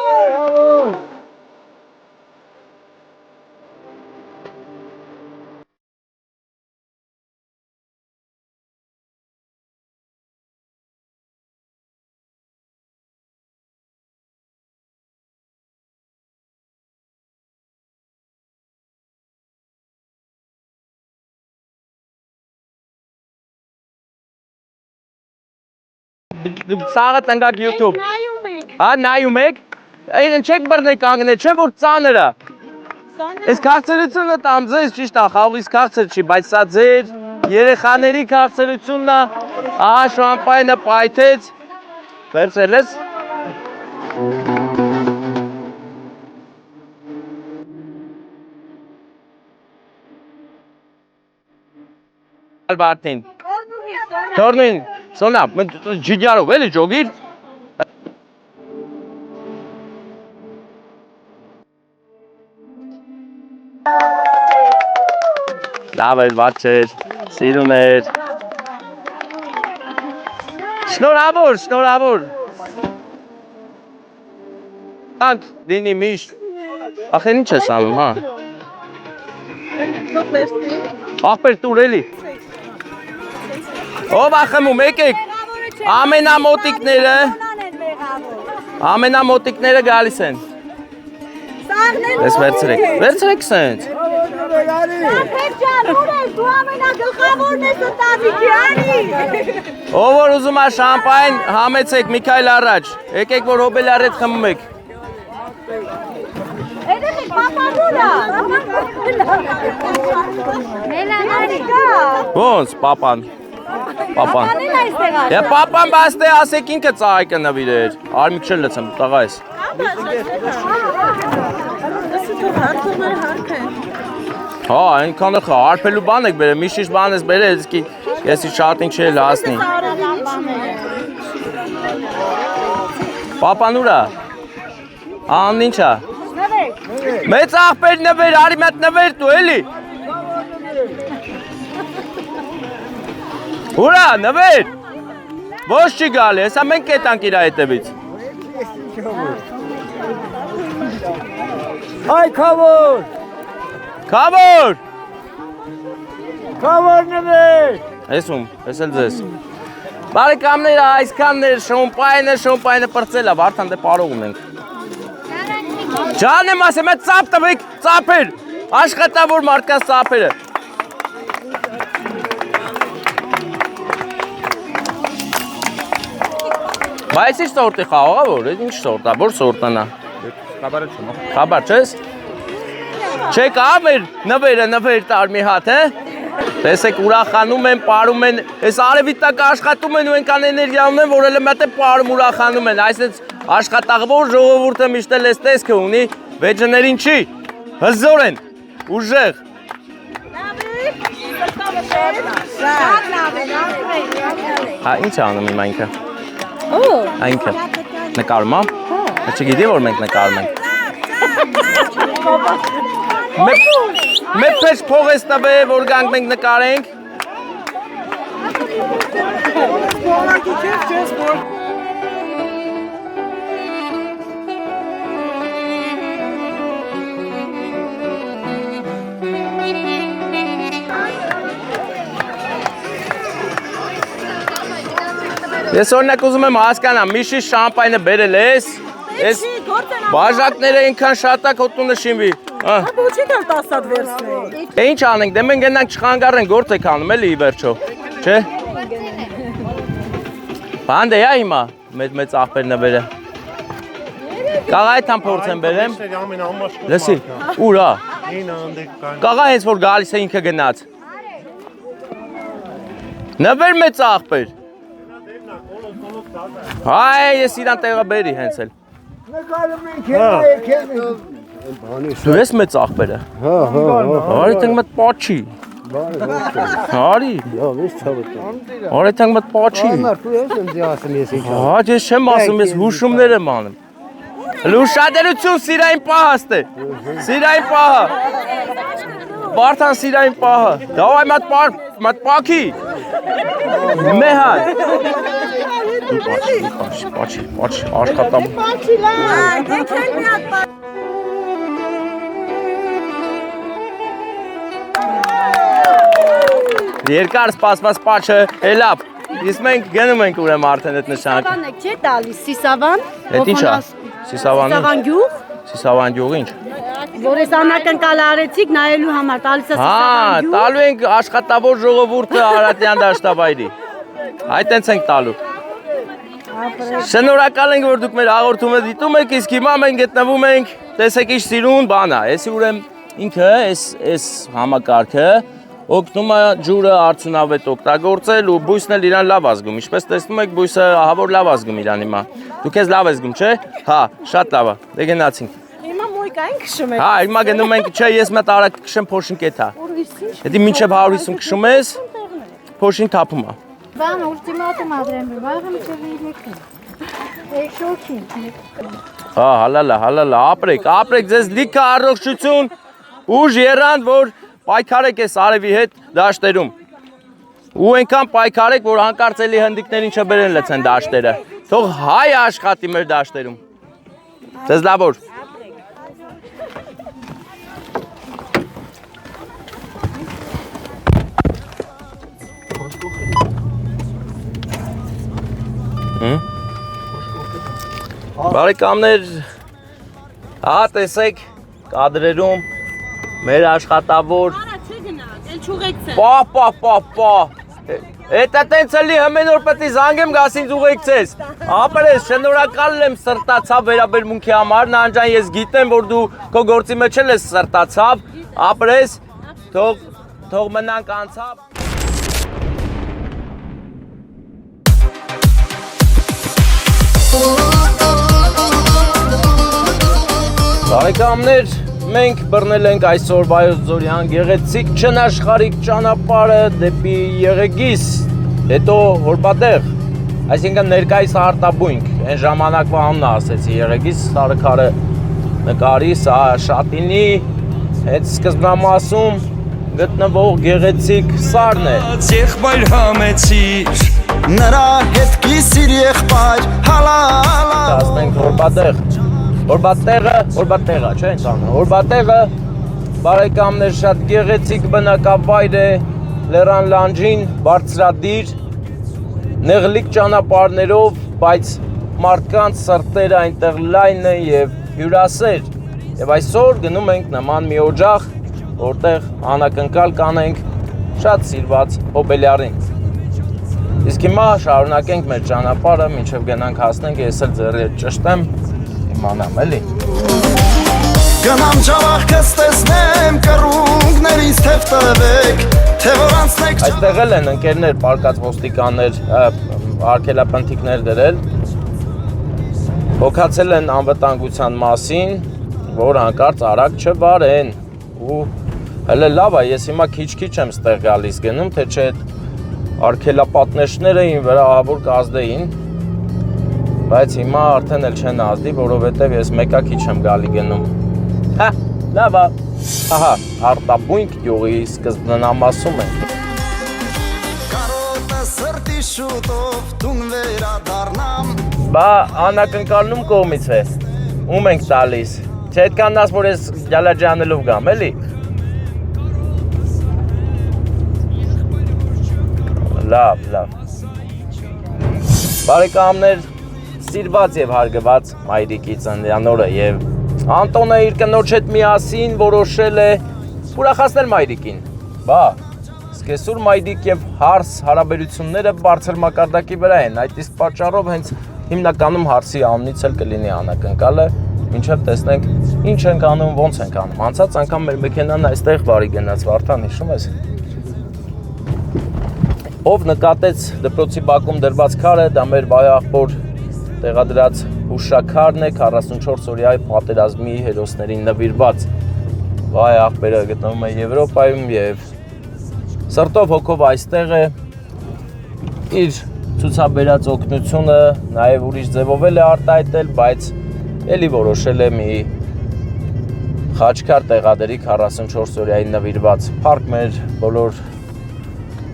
Սաղը տնկակ YouTube։ Հա, նայում եք։ Այն չեք բռնել կանգնել, չէ՞ որ ծանր է։ Այս քաղցրությունը տամ ձեզ ճիշտ է, խաղից քաղցր չի, բայց սա ձեր երեխաների քաղցրությունն է։ Ահա շամպայնը պայթեց։ Վերցրել ես։ Ալբարտին։ Թորնին, սոնա, ջիդյարով էլի ջոգիր։ Լավ էր, վատ չէր, սիրուն էր։ Շնորհավոր։ Անք դինի միշտ։ Ախեն ինչ ես անում, հա։ Ախպեր տուր էլի։ Ով ախմում, եկեք, ամենամոտիկները գալիս են։ Ես վերցրեք սենց։ Ախեր ջան, ուր ես, դու ամենագլխավորն ես ընտանիքի, անի։ Ով որ ուզում է շամպայն, համեցեք Միքայել առաջ, եկեք որ հոբելյար հետ խմում եք։ Էդեք եք, պապանուրա։ Մելանարի կա։ Ոնց, պապան։ Պապանին այստեղ ա։ Պապան բաստե ասեք ինքը ծաղայքը նվիրեր, արմիք չել լծեմ, տղա ես։ Հա, այնքանը խա, արպելու բան եք բերել, մի շիշ բան ես բերել, եսի շատ ինք չէ լասնի։ Պապան ուրա, անն ինչա։ Մեծ աղբեր նվեր, արի մատ նվեր տու էլի։ Ուրա, նվեր, ոչ չի գալի, հեսա մենք կետանք իրա հետևից։ Այ քավոր։ Քավոր նվեր։ Ես էլ ձեզ։ Բարեկամներ, այսքաններ շոմպայնը պրծել է, Վարդան դե պարող ունենք։ Ջան եմ ասեմ, այդ ծապ տվեք, ծապեր, աշխատավոր մարդկանց ծապերը։ Բայց ինչ սորտ է խաղողա, որ ինչ սորտ է, որ սորտ անա։ Խաբար չես։ Չեք ամեր նվեր տար մի հատ, տեսեք ուրախանում են, պարում են, այս արևի տակ աշխատում են ու ենքան էներգիա ունեն, որ էլ մատ է պարում ուրախանում են, այսպես աշխատաղվոր ժողովուրդը միշտ էլ էս տեսքը ունի, վեջներին չի, հզոր են, ուժեղ։ Հա, ինչ անում իմ այնքը։ Այնքը, նկարում, չգիտի, որ մենք նկարում ենք։ Մեկ պեջ փող ես տվե, որ գանք մենք նկարենք։ Ես օրինակ ուզում եմ հասկանամ, միշի շամպայնը բերել ես, ես բաժակները ենքան շատակ հոտունը շինվի։ Ոչի դար 10 հատ վերցնեի։ Է ինչ անենք, դե մենք ենանք չխանգարեն գործ եք անում, էլի ի վերջո, չէ։ Բանդ է յա հիմա, մեծ աղբերն է բերը։ Կաղա այդ համ փորձ եմ բերեմ։ Լսի, ուր ա։ Կաղա հենց որ գալիս է ինքը գնաց։ Նվեր մեծ աղբեր։ Հայ, ես իրան տեղը բերի հենց էլ։ Դու ես մեծ աղբերը։ Արի թենք մտ պաչի։ Արի։ Արի թենք մտ պաչի։ Հա, ես չեմ ասում, ես հուշումներ եմ անում։ Լուշադերություն սիրային պահաստ է։ Սիրային պահը։ Վարդան սիրային պահը։ Դավայ մտ պաքի։ Մեհան։ Պաչի, աշխատամ։ Պաչի լավ, դեքել մի հատ պաչ։ Երկար սպասված պաչը էլապ, իսկ մենք գնում ենք ուրեմ արդեն այդ նշանք։ Սիսավան եք չէ տալիս, Սիսավան։ Էդ ինչ է, Սիսավան գյուղ։ Սիսավան գյուղ ինչ։ Որ ես անակնկալ արեցիք նայելու համար, տալիս է Հա, Սիսավան գյուղ։ տալու ենք աշխատավոր ժողովուրդը Արարատյան դաշտավայրի։ Այդ տենց ենք տալու։ Շնորհակալ ենք, որ դուք մեր հաղորդումը դիտում եք, իսկ հիմա մենք գտնվում ենք, տեսեք ինչ սիրուն բան է, էսի ուրեմ ինքը, էս համակարգը օգնում է ջուրը արդյունավետ օգտագործել ու բույսն էլ իրան լավ ազգում, ինչպես տեսնում եք բույսը ահավոր լավ ազգում իրան հիմա։ Դուք ես լավ ես զգում, չէ՞։ Հա, շատ լավ է, դե գնացինք։ Հիմա մոյկային քշում եք։ Հա, հիմա գնում ենք, չէ, ես մտ արագ քշեմ փոշին կեթա։ Հետի մինչև 150 քշում ես, փոշին թափում է։ Բան ուլտիմատում ադրեմ, վաղը մինչև իրեքը։ Շոքին։ Հա, հալալա, ապրեք, ձեզ լիքը առողջություն, ուժ երանդ, որ պայքարեք ես արևի հետ դաշտերում։ Ու այնքան պայքարեք, որ հանկարծելի հնդիկներին չբերեն լցեն դաշտերը։ Թող հայ աշխատի մեր դաշտերում։ Ձեզ լավ օր։ Բարեկամներ, հա տեսեք կադրերում մեր աշխատավոր Պահ Էտա տենց էլի հմեն որ պետք է զանգեմ գաս ինձ ուղեկցես ապրես շնորհակալ եմ սրտացավ վերաբերմունքի համար նանջան ես գիտեմ որ դու քո գործի մեջ ես սրտացավ ապրես թող մնանք անցավ Բարեկամներ, մենք բռնել ենք այսօր Վայոց Ձորյան գեղեցիկ չնաշխարհիկ ճանապարհը դեպի Եղեգիս, հետո Հորբատեղ, այսինքն ներկայիս արտաբույնք, այն ժամանակվա անունը ասեցի Եղեգիս, Սարքարը նկարի, սա Շատինի, այդ սկզբնամասում գտնվող գեղեցիկ սարն է։ Եղբայր համեցիր, նրա հետ կիսիր եղբայր, հալալա Հասնենք Հորբատեղը, չէ՞ ինձանը, Հորբատեղը բարեկամներ շատ գեղեցիկ բնակավայր է, լեռան լանջին, բարձրադիր, նեղլիկ ճանապարհներով, բայց մարդկանց սրտերը այնտեղ լայն են եւ հյուրասեր։ Եվ այսօր գնում ենք նման մի օջախ, որտեղ անակնկալ կանենք շատ սիրված հոբելյարին։ Իսկ հիմա շարունակենք մեր ճանապարհը, մինչև գնանք հասնենք, ես էլ ձեռի հետ ճշտեմ, իմանամ էլի։ Գնամ ճավախ կստեսնեմ, կռունգներից թև տվեք, թե որ անցնեք Այստեղ էլ են ընկերներ, պարկած ոստիկաններ, արգելապնթիկներ դրել, հոգացել են անվտանգության մասին, որ հանկարծ արագ չվարեն, ու հələ լավ է, ես հիմա քիչ-քիչ եմ ստեղ գալիս գնում, թե չէ արգելապատնեշները ին վրա ահավոր կազդեին, բայց հիմա արդեն էլ չեն ազդի, որովհետև ես մեկա քիչ եմ գալի գնում։ Հա, լավ է, ահա, արտաբույնք գյուղի սկզբնամասում է։ Կարոտը սրտի շուտով տուն վերադառնամ Բա անակնկալնում կողմից է, ում ենք տալիս, չէ այդքան նաս, որ ես գյալաջանելով գամ, էլի։ Լավ, լավ։ Բարեկամներ, սիրված եւ հարգված մայրիկի ծննդյան օրը եւ Անտոնը իր կնոջ հետ միասին որոշել է ուրախացնել մայրիկին։ Բա, իսկ այսօր մայրիկ եւ հարս հարաբերությունները բարձր մակարդակի վրա են, այդ իսկ պատճառով հենց հիմնականում հարսի անունից էլ կլինի անակնկալը, մինչև տեսնենք ինչ ենք անում, ոնց ենք անում։ Անցած անգամ մեր մեքենան այստեղ բարի գնաց, Վարդան, հիշում ես։ Ով նկատեց դպրոցի բակում դրված քարը, դա մեր վայ-աղբոր տեղադրած հուշաքարն է 44-օրյա պատերազմի հերոսներին նվիրված։ Վայ-աղբերը գտնվում է Եվրոպայում եւ սրտով հոգով այստեղ է իր ցուցաբերած օգնությունը նաեւ ուրիշ ձևով է արտահայտել, բայց էլի որոշել է մի խաչքար տեղադրի 44-օրյային նվիրված փառք մեր բոլոր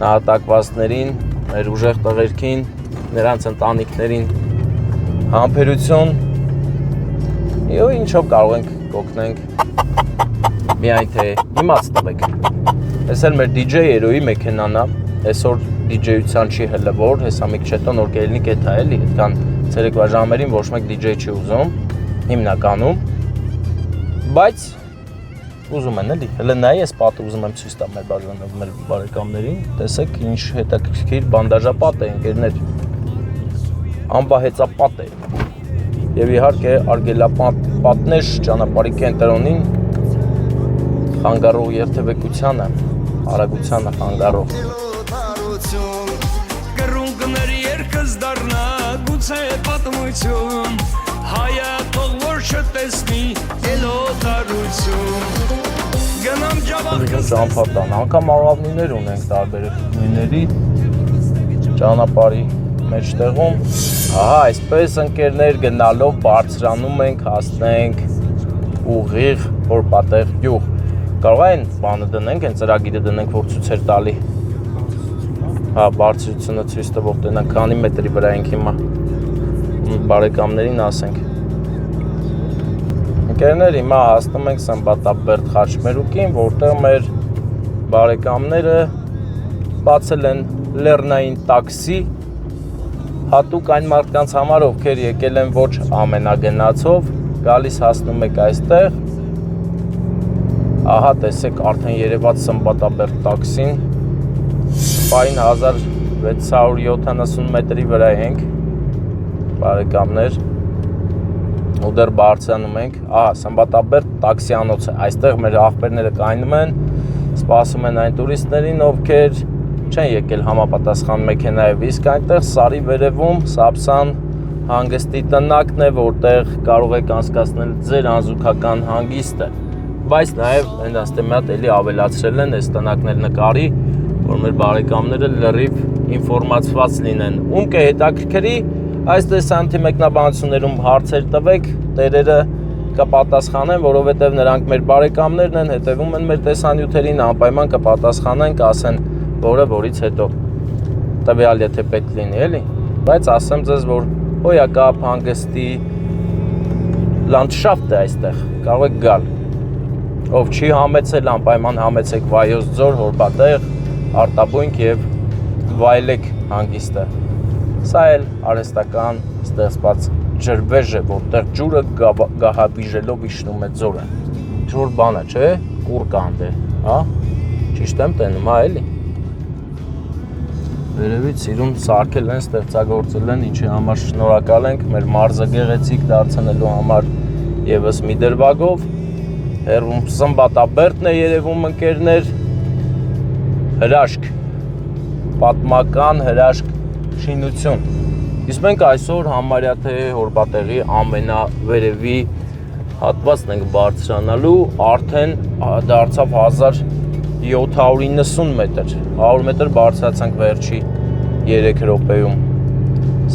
նահատակվածներին, մեր ուժեղ տղերքին, նրանց ընտանիքներին համբերություն եւ ինչով կարող ենք կօգնենք միայն թե իմաց տվեք։ Այս էլ մեր DJ երոյի մեքենան է, այսօր DJ-ության չի հլվոր, հեսա մի քիչ հետո նոր կելնի կեթա էլի, այդքան ցերեկվա ժամերին ոչ մեկ DJ չի ուզում, հիմնականում, բայց ուզում են էլի, հələ նայ ես պատը ուզում եմ ցույց տամ մեր բարեկամներին, տեսեք ինչ հետաքրքիր բանդաժապատ է ընկերներ, անբահեցապատ է եւ իհարկե արգելապատնեշ ճանապարհի կենտրոնին խանգարող երթևեկությանը, արագությանը խանգարող Կռունգների երկս դառնա գուցե պատմություն հայա թող որ չտեսնի ելոթարություն գնամ ջավախ ճամփատան, անգամ աղավնիներ ունենք տարբեր նույնների ճանապարհի մեջտեղում, ահա այսպես ընկերներ գնալով բարձրանում ենք, հասնենք ուղիղ Հորպատեղ գյուղ, կարող են բանը դնենք, են ծրագիրը դնենք, որ ցույցեր տալի, հա բարձրությունը ցույց տվող տնանք, քանի մետրի վրա ենք հիմա, բարեկամներին ասենք, ընկերներ հիմա հասնում ենք Սմբատաբերդ խաչմերուկին, որտեղ մեր բարեկամները բացել են լեռնային տաքսի, հատուկ այն մարդկանց համար, ովքեր եկել են ոչ ամենագնացով, գալիս հասնում եք այստեղ, ահա տեսեք արդեն երևաց Սմբատաբերդ տաքսին, պայն 1670 մետրի վրա ենք, բարեկամներ, ու դեռ բարձրանում ենք, ահա Սմբատաբերդ տաքսիանոցը, այստեղ մեր աղբերները կայնում են, սպասում են այն տուրիստներին, ովքեր չեն եկել համապատասխան մեքենայով, իսկ այնտեղ Սարի վերևում Սապսան հանգստի տնակն է, որտեղ կարող եք անցկացնել ձեր անզուգական հանգիստը, բայց նաև այնտեղ մի հատ էլի ավելացրել են այս տնակներ նկարի, որ մեր բարեկամները լրիվ ինֆորմացված լինեն, ում կհետաքրքրի այս տեսանյութի մեկնաբանություններում հարցեր տվեք, տերերը կպատասխանեն, որովհետև նրանք մեր բարեկամներն են, հետևում են մեր տեսանյութերին, անպայման կպատասխանեն, կասեն, որը որից հետո տվյալ եթե պետք լինի, էլի, բայց ասեմ ձեզ, որ հոյակապ հանգստի լանդշաֆտ է այստեղ, կարող եք գալ, ով չի համեցել, անպայման համեցեք Վայոց ձոր, Հորպատեղ, Արտաբույնք եւ վայելեք հանգիստը, Սա էլ արհեստական ստեղծված ջրվեժ է, որտեղ ջուրը գահավիժելով իջնում է ձորը։ Ջուր բանը, չէ, կուր կանդ է, հա։ Ճիշտ եմ տենում, հա էլի։ Վերևից սիրուն սարքել են, ստեղծագործել են, ինչի համար շնորհակալ ենք մեր մարզը գեղեցիկ դարձնելու համար եւս մի դրվագով։ Հերում Սմբատաբերդն է երևում ընկերներ, հրաշք, պատմական հրաշք շինություն։ Իսկ մենք այսօր համարյա թե Հորբատեղի ամենավերևի հատվածն ենք բարձրանալու, արդեն դարձավ 1790 մետր, 100 մետր բարձրացանք վերջի 3 րոպեում։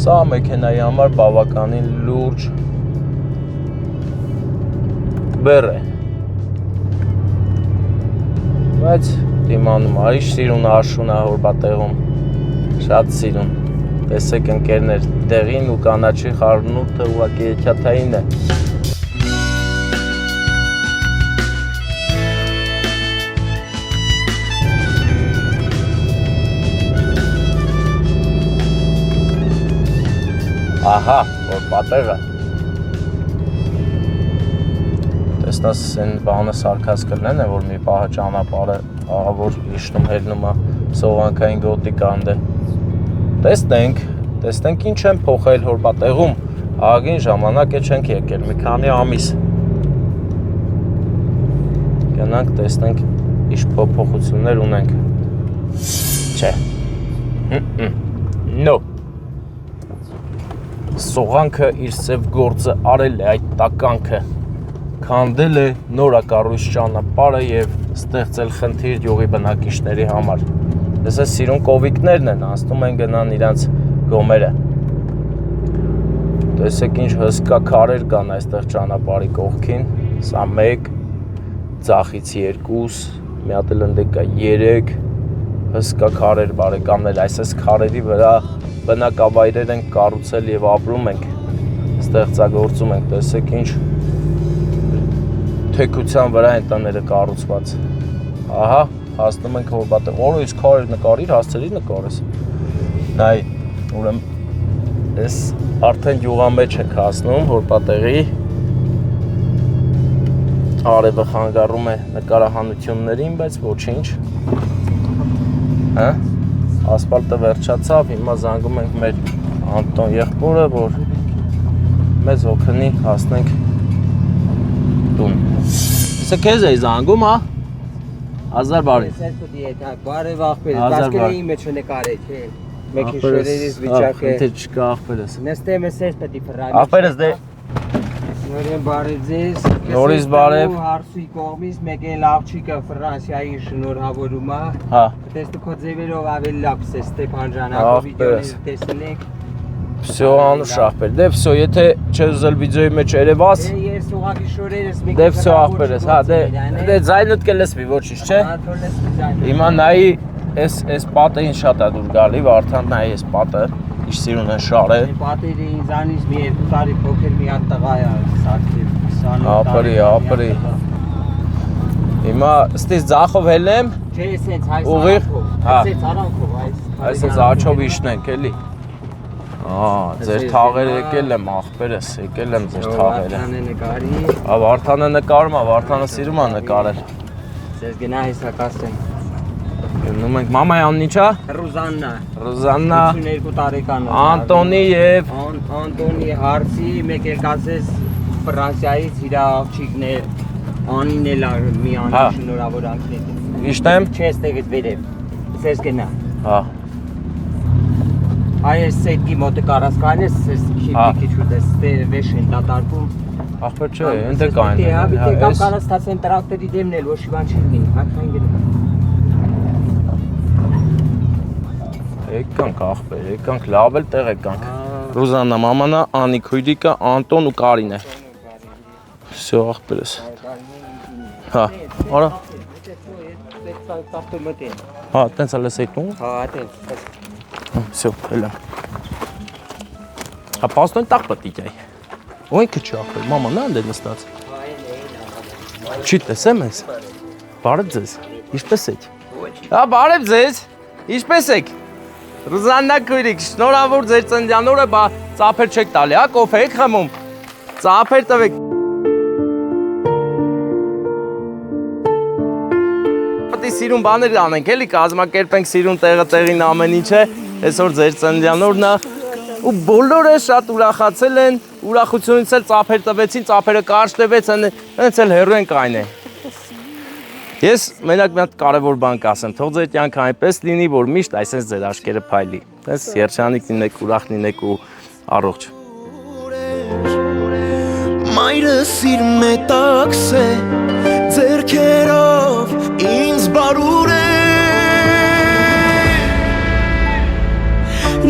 Սա մեքենայի համար բավականին լուրջ բեռ է։ Բայց դիմանում արիշ սիրուն աշուն է Հորբատեղում, շատ սիրուն։ Տեսեք ընկերներ, տեղին ու կանաչի խառնուրդը ուղղակի հեքիաթային է։ Ահա, Հորբատեղը։ Տեսնաս են բանը սարքասկլներն է, որ մի պահը ճանապարհը ահավոր իջնում հելնում է սողանքային գոտի կանդ է։ Տեսնենք ինչ են փոխել Հորբատեղում, ահագին ժամանակ է չենք եկել, մի քանի ամիս։ Գնանք տեսնենք ինչ փոփոխություններ ունենք։ Չէ։ No։ Սողանքը իր սև գործը արել է այդ տականքը, քանդել է նորակառույց ճանապարհը եւ ստեղծել խնդիր յուղի բնակիչների համար։ Դες է սիրուն կովիկներն են, անցնում են գնան իրանց գոմերը։ Տեսեք ինչ հսկա քարեր կան այստեղ ճանապարհի կողքին, սա 1, ձախից 2, մի հատ էլ ընդե կա 3, հսկա քարեր բարեկամներ, այսպես քարերի վրա բնակավայրեր են կառուցել եւ ապրում ենք, ստեղծագործում ենք, տեսեք ինչ թեքության վրա են տները կառուցված։ Ահա, հասնում ենք Հորբատեղ, որը իսկ քարեր նկարիր, հասցրի նկարես։ Նայ, ուրեմն ես արդեն յուղամեջ ենք հասնում Հորբատեղի։ Արևը խանգարում է նկարահանություններին, բայց ոչինչ։ Հա? Ասֆալտը վերջացավ, հիմա զանգում ենք մեր Անտոն եղբորը, որ մեզ օգնի հասնենք տուն։ Սա քեզ էի զանգում, հա? Հազար բարև։ Բարև ախպերս, բասկերի մեջ նկարեք, մեկի շորերից վիճակը։ Թե չկա ախպերս։ Նստեմ ես ես պետք է ֆրայ։ Ախպերս դե Նորեն բարև ձեզ։ Նորից բարև։ Հարսուի կողմից մեկ էլ աղջիկը Ֆրանսիայի շնորհավորում է։ Հա։ Տեսնու քո ձևերով ավելի լավ է Ստեփան ջան, ակո վիդեոները տեսնենք։ Всё, Անուշ ախպեր, դե всё, եթե չես ուզել վիդեոյի մեջ երևաս։ Ես ուղղակի շորերս մեկ Դե всё ախպերս, հա, դե ձայնդ կլսվի, ոչինչ, չէ։ Հիմա նայի, այս պատին շատ է դուր գալի, Վարդան նայի այս պատը, ինչ սիրուն են շարը։ Պատերը ինձանից մի 2 տարի փոքր մի հատ տղա է սարքել, 28 ապրի։ Հիմա ստից ձախով հելեմ։ Չէ, էսենց հայս Ուղիղ, հա։ Էսենց արանքով, Այսպես աչով իշնենք, էլի։ Ձեր թաղերը եկել եմ, ախպերս, եկել եմ ձեր թաղերը։ Վարդանը նկարի։ Վարդանը նկարում է, Վարդանը սիրում է նկարել։ Ձեզ գնա հեսա կասեմ։ Գնում ենք, մամայի անունն ի՞նչ է։ Ռուզաննա։ Ռուզաննա, 52 տարեկան։ Անտոնի եւ Անտոնի հարցի, մեկ էլ կասես Ֆրանսիայից իր աղջիկն է, Անին էլ մի անի շնորհավորանքներ։ Իշտեմ։ Չես տեղից վերև։ Ձեզ գնա։ Հա։ Այս սետի մոտը կարաս կանես, ես քիչ ուտես, վեշ են դատարկում։ Ախպեր չէ, ընդ կային։ Հա, բիտե կամ կարաս ստացեն տրակտորի դեմն էլ, ոչ իվան չի լինի, հատկային գնա։ Եկանք ախպեր, եկանք, լավ էլ տեղ եկանք։ Ռուզաննա, մամանա, Անիկ, Հույրիկը, Անտոն ու Կարին է։ Всё, ախպերս։ Հա, արա։ Հա, տենց էլ ես այդում։ Հա, տենց։ Всё, հելա։ Հա, պաստոն տակ պետք է։ Ոյնքը չի ախպեր, մաման, նա ընդ է նստած։ Չի տեսեմ ես։ Բարև ձեզ։ Ինչպես եք։ Հա, բարև ձեզ։ Ինչպես եք։ Ռուզաննա քույրիկ, շնորհավոր ձեր ծննդյան օրը, բա ծափեր չեք տալի, հա, կոֆե եք խմում։ Ծափեր տվեք։ Պետք է սիրուն բաներ անենք, էլի կազմակերպենք սիրուն տեղը տեղին ամեն ինչը։ Այսօր ձեր ծննդյան օրն է։ Ու բոլորը շատ ուրախացել են, ուրախությունից էլ ծափեր տվեցին, ծափերը կարճ տվեց, հենց էլ հեռու ենք այն է։ Ես մենակ մի հատ կարևոր բան կասեմ, թող ձեր կյանքը այնպես լինի, որ միշտ այսպես ձեր աչքերը փայլի։ Այս երջանիկ լինեք, ուրախ լինեք ու առողջ։ Մայրս իր մետաքս է, ձերքերով ինձ բարուր է։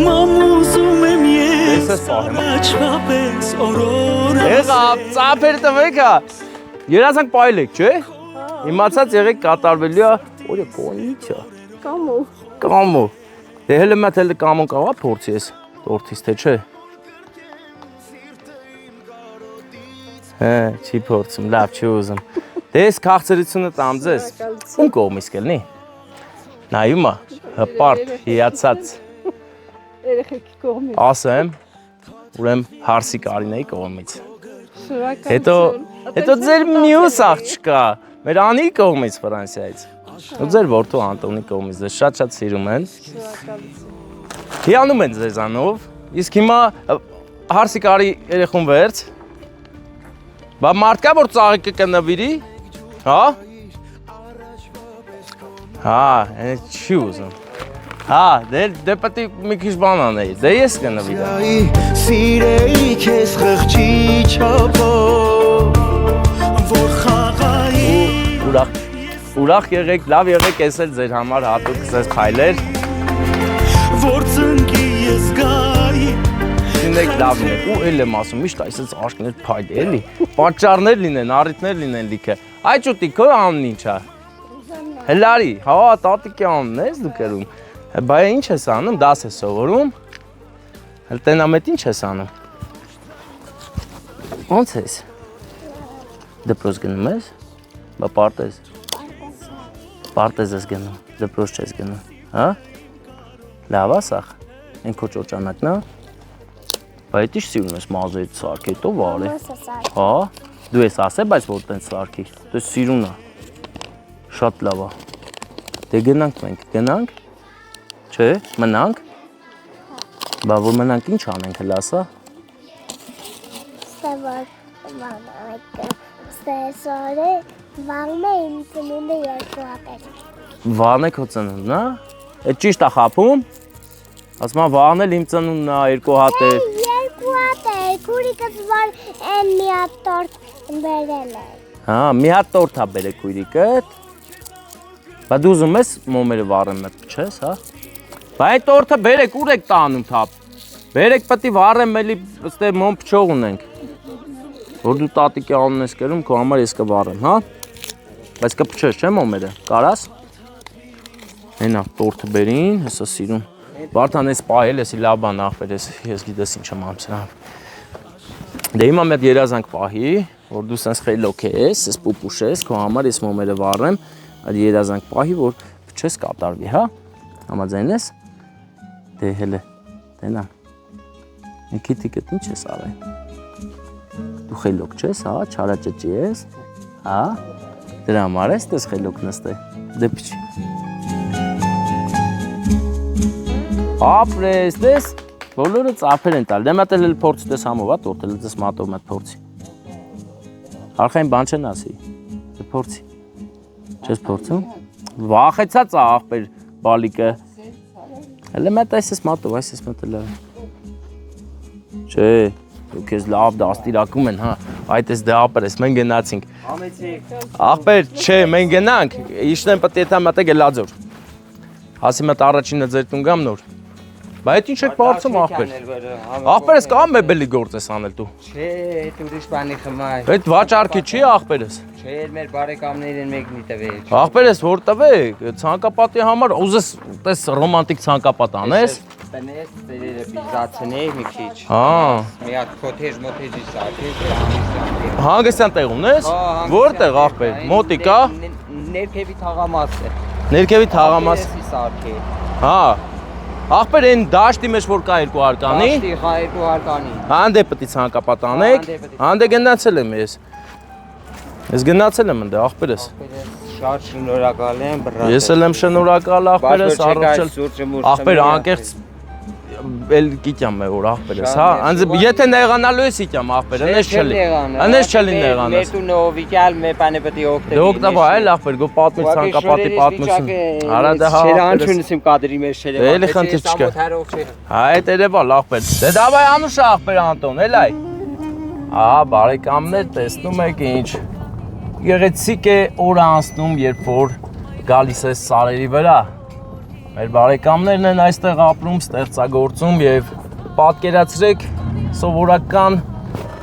Մամուզում եմ ես առաջվապես օրորը։ Եղավ, ծափեր տվեք հա։ Երազանք պայլեք, չէ՞։ Իմացած եղեք կատարվելու է, օրը կոնիչա։ Կամո։ Դե հələ մատ հələ կամոն կարա փորձի ես տորտից թե չէ։ Հա, չի փորձում, լավ չի ուզում։ Դե ես քաղցրությունը տամ ձեզ։ Ում կողմից կլինի։ Նայում է, հպարտ, հիացած։ Երեխեքի կողմից։ Ասեմ, ուրեմն հարսի Կարինեի կողմից։ Հետո ձեր մյուս աղջկա, մեր Անի կողմից Ֆրանսիայից։ Ու ձեր որդու Անտոնի կողմից, ձեզ շատ-շատ սիրում են։ Հիանում են ձեզանով, իսկ հիմա հարսի Կարի երեխուն վերջ։ Բա մարդ կա, որ ծաղիկը կնվիրի, հա։ Հա, չի ուզում։ Հա, դե պետք է մի քիչ բան անեի, դե ես կնվիրեմ։ Սիրեի քեզ խղճի չափով, որ խաղայի։ Ուրախ եղեք, լավ եղեք, ես էլ ձեր համար հատուկ ձեզ փայլեր։ Որ ծնկի ես գայի։ Լինեք լավ լինեք, ու էլ եմ ասում, միշտ այսպես աշկներ փայլի, էլի։ Պատճառներ լինեն, առիթներ լինեն լիքը։ Այ ճուտի, քո անունն ինչ է։ Հլարի, հա, տատիկի անունն ես դու կերում։ Բայ ինչ ես անում, դաս ես սովորում։ Հələ տենամետ ինչ ես անում։ Ոնց ես։ Դպրոց գնում ես։ Բա պարտեզ։ Պարտեզ ես գնում, դպրոց չես գնում, հա։ Լավ է սա։ Այն քո ճոճանակն է։ Բայց ի՞նչ սիրում ես մազերից սարքել, ո՞վ արի։ Հա, դու ես ասել, բայց որ տենց սարքի։ Դու սիրուն է։ Շատ լավ է։ Դե գնանք մենք, գնանք։ Չէ, մնանք։ Բա որ մնանք ինչ անենք հələ ասա։ Ստեսորը վաղն է իմ ծնունդը երկու հատեր։ Վաղն է քո ծնունդն է։ Էդ ճիշտ է խաբում։ Ասում եմ վաղն էլ իմ ծնունդն է երկու հատեր։ Երկու հատեր, քուրիկս որ մի հատ տորտ բերել է։ Հա, մի հատ տորտ է բերել քույրիկդ։ Բա դու ուզում ես մոմերը վառեմ մեծ չես, հա։ Բա այդ տորտը բերեք, ուր եք տանում թափ։ Բերեք պետք է վառեմ, էլի ստե մոմ փչող ունենք։ Որ դու տատիկի անուն ես կերում, քո համար ես կվառեմ, հա։ Բայց կփչես, չէ՞ մոմերը։ Կարաս։ Այնա տորտը բերին, հեսա սիրում։ Վարդան ես պահել, եսի լավ բան ախպեր, ես գիտես ինչ եմ ամսրան։ Դե հիմա մեկ երազանք պահի, որ դու սենց խելոք ես, ես պուպուշ ես, քո համար ես մոմերը վառեմ, այդ երազանք պահի, որ փչես կատարվի, հա։ Համաձայն ես։ Դե հələ, տենա։ Ինքիթիկդ ինչ ես արել։ Դու խելոք չես, հա, չարաճճի ես, հա։ Դրա համար ես տես խելոք նստել։ Դե փչի։ Ապրես, տես, բոլորը ծափեր են տալ։ Դե մատել էլ փորձի տես համով, հա, տորտել ես մատով մատ փորձի։ Արխային բան չեն ասի։ Դե փորձի։ Չես փորձում։ Վախեցած է ախպեր բալիկը։ Հələ մատ այսպես մատով, այսպես մատել է։ Չէ, դու քեզ լավ դաստիարակում են, հա։ Այդ էս դե ապրես, մենք գնացինք։ Ախպեր, չէ, մենք գնանք, իշնեմ պետք է եթե մատը գելաձոր։ Հասի մատ առաջինը ձեր տուն գամ նոր։ Բա այդ ինչ եք բարձում ախպեր։ Ախպերս կամ մեբելի գործ ես անել դու։ Չէ, այդ ուրիշ բանի խմար։ Այդ վաճառքի չի ախպերս։ Չէ, մեր բարեկամներին մեկնի տվել։ Ախպերս որ տվեք, ցանկապատի համար ուզես տես ռոմանտիկ ցանկապատ անես։ Տնես, տերերը բիզացնեի մի քիչ։ Հա։ Մի հատ քոթեժ մոթեջի սարքել։ Հանգստյան տեղում ես։ Որտեղ ախպեր։ Մոտիկա։ Ներքևի թաղամասը։ Ներքևի թաղամաս։ Սարքել։ Հա։ Ախպեր այն դաշտի մեջ որ կա 2 հարկանի։ Դաշտի կա 2 հարկանի։ Հանդե պետք է ցանկապատանեք։ Հանդե գնացել եմ ես։ Ես գնացել եմ ընդ ախպերս։ Շատ շնորհակալ եմ, բռա։ Ես էլ եմ շնորհակալ ախպերս, առողջել։ Ախպեր անկեղծ էլ գիտեմ որ ախպերս, հա։ Անձ եթե նեղանալու ես իտեմ ախպերը, անես չլի։ Անես չլի նեղանաս։ Մետու նովիկալ მე բանը պետք է օգտվի։ Դե օգտավա այլ ախպեր, գո պատմիր ցանկապատի պատմություն։ Արա դա հա։ Շերանչունսիմ կադրի մեջ շերեվա։ Էլի խնդիր չկա։ Հայ դերևալ ախպեր։ Դե դավայ անուշ ախպեր Անտոն, էլ այ։ Ահա բարեկամներ տեսնում եք ինչ։ Գեղեցիկ է օրը անցնում, երբ որ գալիս է սարերի վրա։ Մեր բարեկամներն են այստեղ ապրում, ստեղծագործում եւ պատկերացրեք սովորական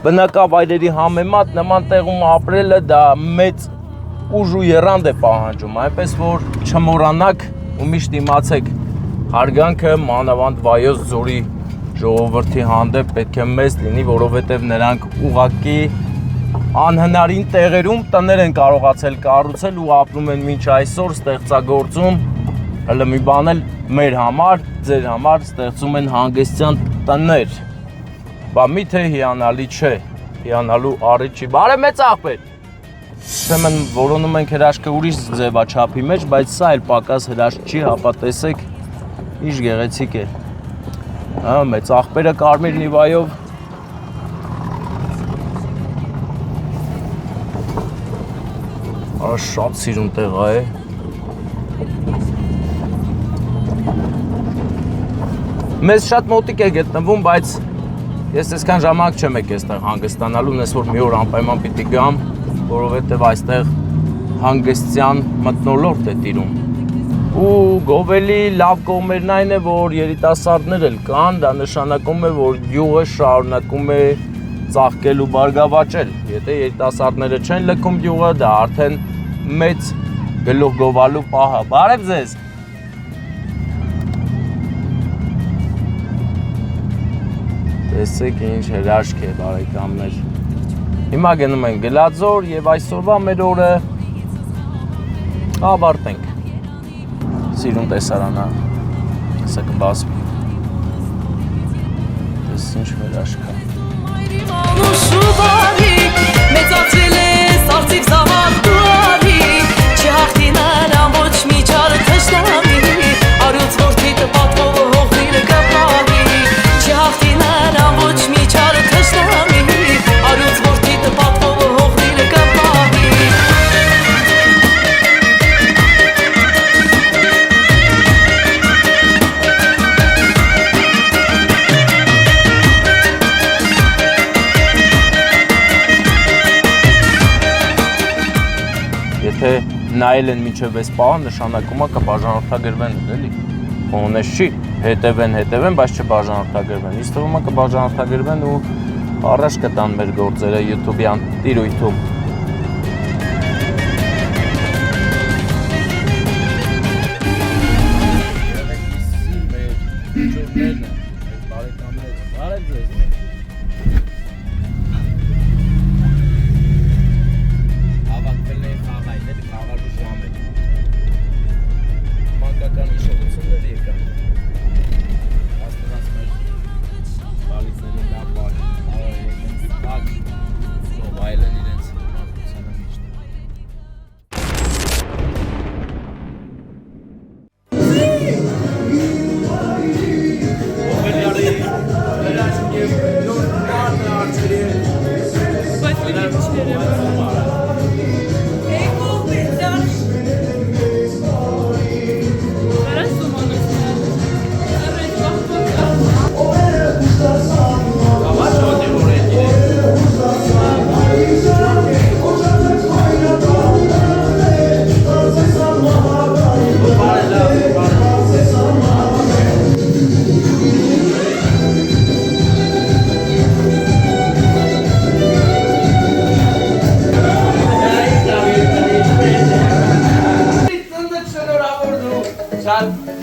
բնակավայրերի համեմատ նման տեղում ապրելը դա մեծ ուժ ու եռանդ է պահանջում, այնպես որ չմոռանաք ու միշտ իմացեք հարգանքը մանավանդ Վայոց ձորի ժողովրդի հանդեպ պետք է մեծ լինի, որովհետեւ նրանք ուղղակի անհնարին տեղերում տներ են կարողացել կառուցել ու ապրում են մինչ այսօր ստեղծագործում հələ մի բան էլ մեր համար, ձեր համար ստեղծում են հանգստյան տներ։ Բա միթե հիանալի չէ, հիանալու առիթ չի։ Բարև մեծ ախպեր։ Ուրեմն որոնում ենք հրաշքը ուրիշ ձևաչափի մեջ, բայց սա էլ պակաս հրաշք չի, հապա տեսեք, ինչ գեղեցիկ է։ Հա, մեծ ախպերը կարմիր նիվայով։ Արա շատ սիրուն տեղա է։ Մեզ շատ մոտիկ է գտնվում, բայց ես այսքան ժամանակ չեմ եկել այստեղ հանգստանալու, ես որ մի օր անպայման պիտի գամ, որովհետև այստեղ հանգստյան մթնոլորտ է տիրում։ Ու գովելի լավ կողմերն այն է, որ երիտասարդներ էլ կան, դա նշանակում է, որ գյուղը շարունակում է ծաղկել ու բարգավաճել։ Եթե երիտասարդները չեն լքում գյուղը, դա արդեն մեծ գլուխ գովալու պահ է։ Բարև ձեզ։ Տեսեք ինչ հրաշք է բարեկամներ։ Հիմա գնում ենք Գլաձոր եւ այսօրվա մեր օրը ավարտենք։ Սիրուն տեսարանա։ Սա կբացվի։ Տես ինչ հրաշք է։ Մեծացել է սարսիկ զավակ դուարի Չհաղթինան ամոչ միջար թշնամի Արուց որդիտ պատվով հողնիրը կապահի Չհաղթինան ամոչ միջար թշնամի Արուց որդիտ պատվով հողնիրը կապահի Եթե նայել են մինչև այս պահը, նշանակում է կբաժանորդագրվեն էլի։ Ոնես չի, հետևեն, բայց չբաժանորդագրվեն։ Իսկ թվում է կբաժանորդագրվեն ու առաջ կտան մեր գործերը YouTube-յան տիրույթում։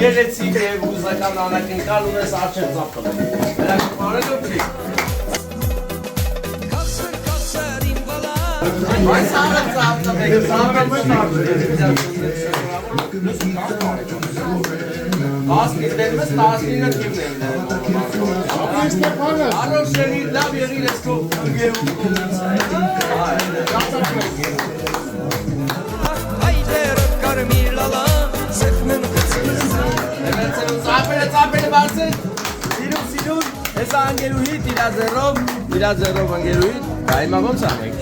Գեղեցիկ է հուզական անակնկալ ունես արջեր ծապտել։ Նրանք բարելով չի։ Այս առը ծապտել, 10-ից դերմս 19 թիմն են։ Արոր շերի լավ եղիր ես քո Հայդերը կարմիր լալա Սեխմեն Ծապերը բարձր Սիրուն Հեսա անգերուհիտ իրա ձերով անգերուհիտ Դա հիմա ոնց անենք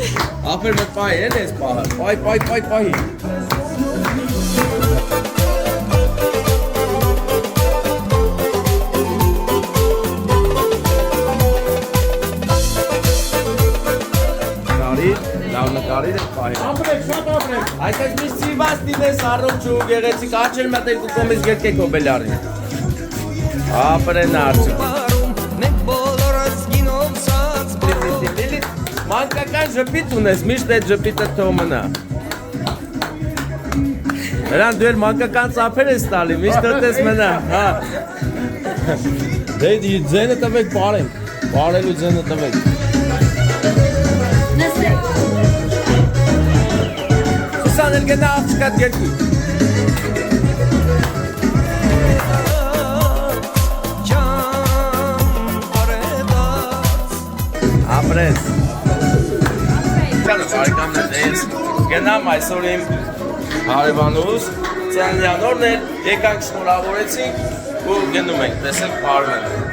Ապեր մտ պահի էլ ես պահը Պահի Լավ նկարիր եք պահի Այսպես միշտ սիրված դինես առողջ ու գեղեցիկ աչեր մատ երկու կոմից գերկեք հոբելարին Ապրեն արջը Մենք բոլորս գինով սած Մանկական ժպիտ ունես, միշտ այդ ժպիտը թող մնա Նրան դու էլ մանկական ծափեր ես տալի, միշտ դոտես մնա Դե ձենը տվեք պարենք, պարելու ձենը տվեք Սուսան էլ գնա աղջկատ գերկույ Ապրես Գնամ այսօր իմ հարևանուս Ծանյանորն էլ եկանք շնորհավորեցինք ու գնում ենք տեսեք պարում են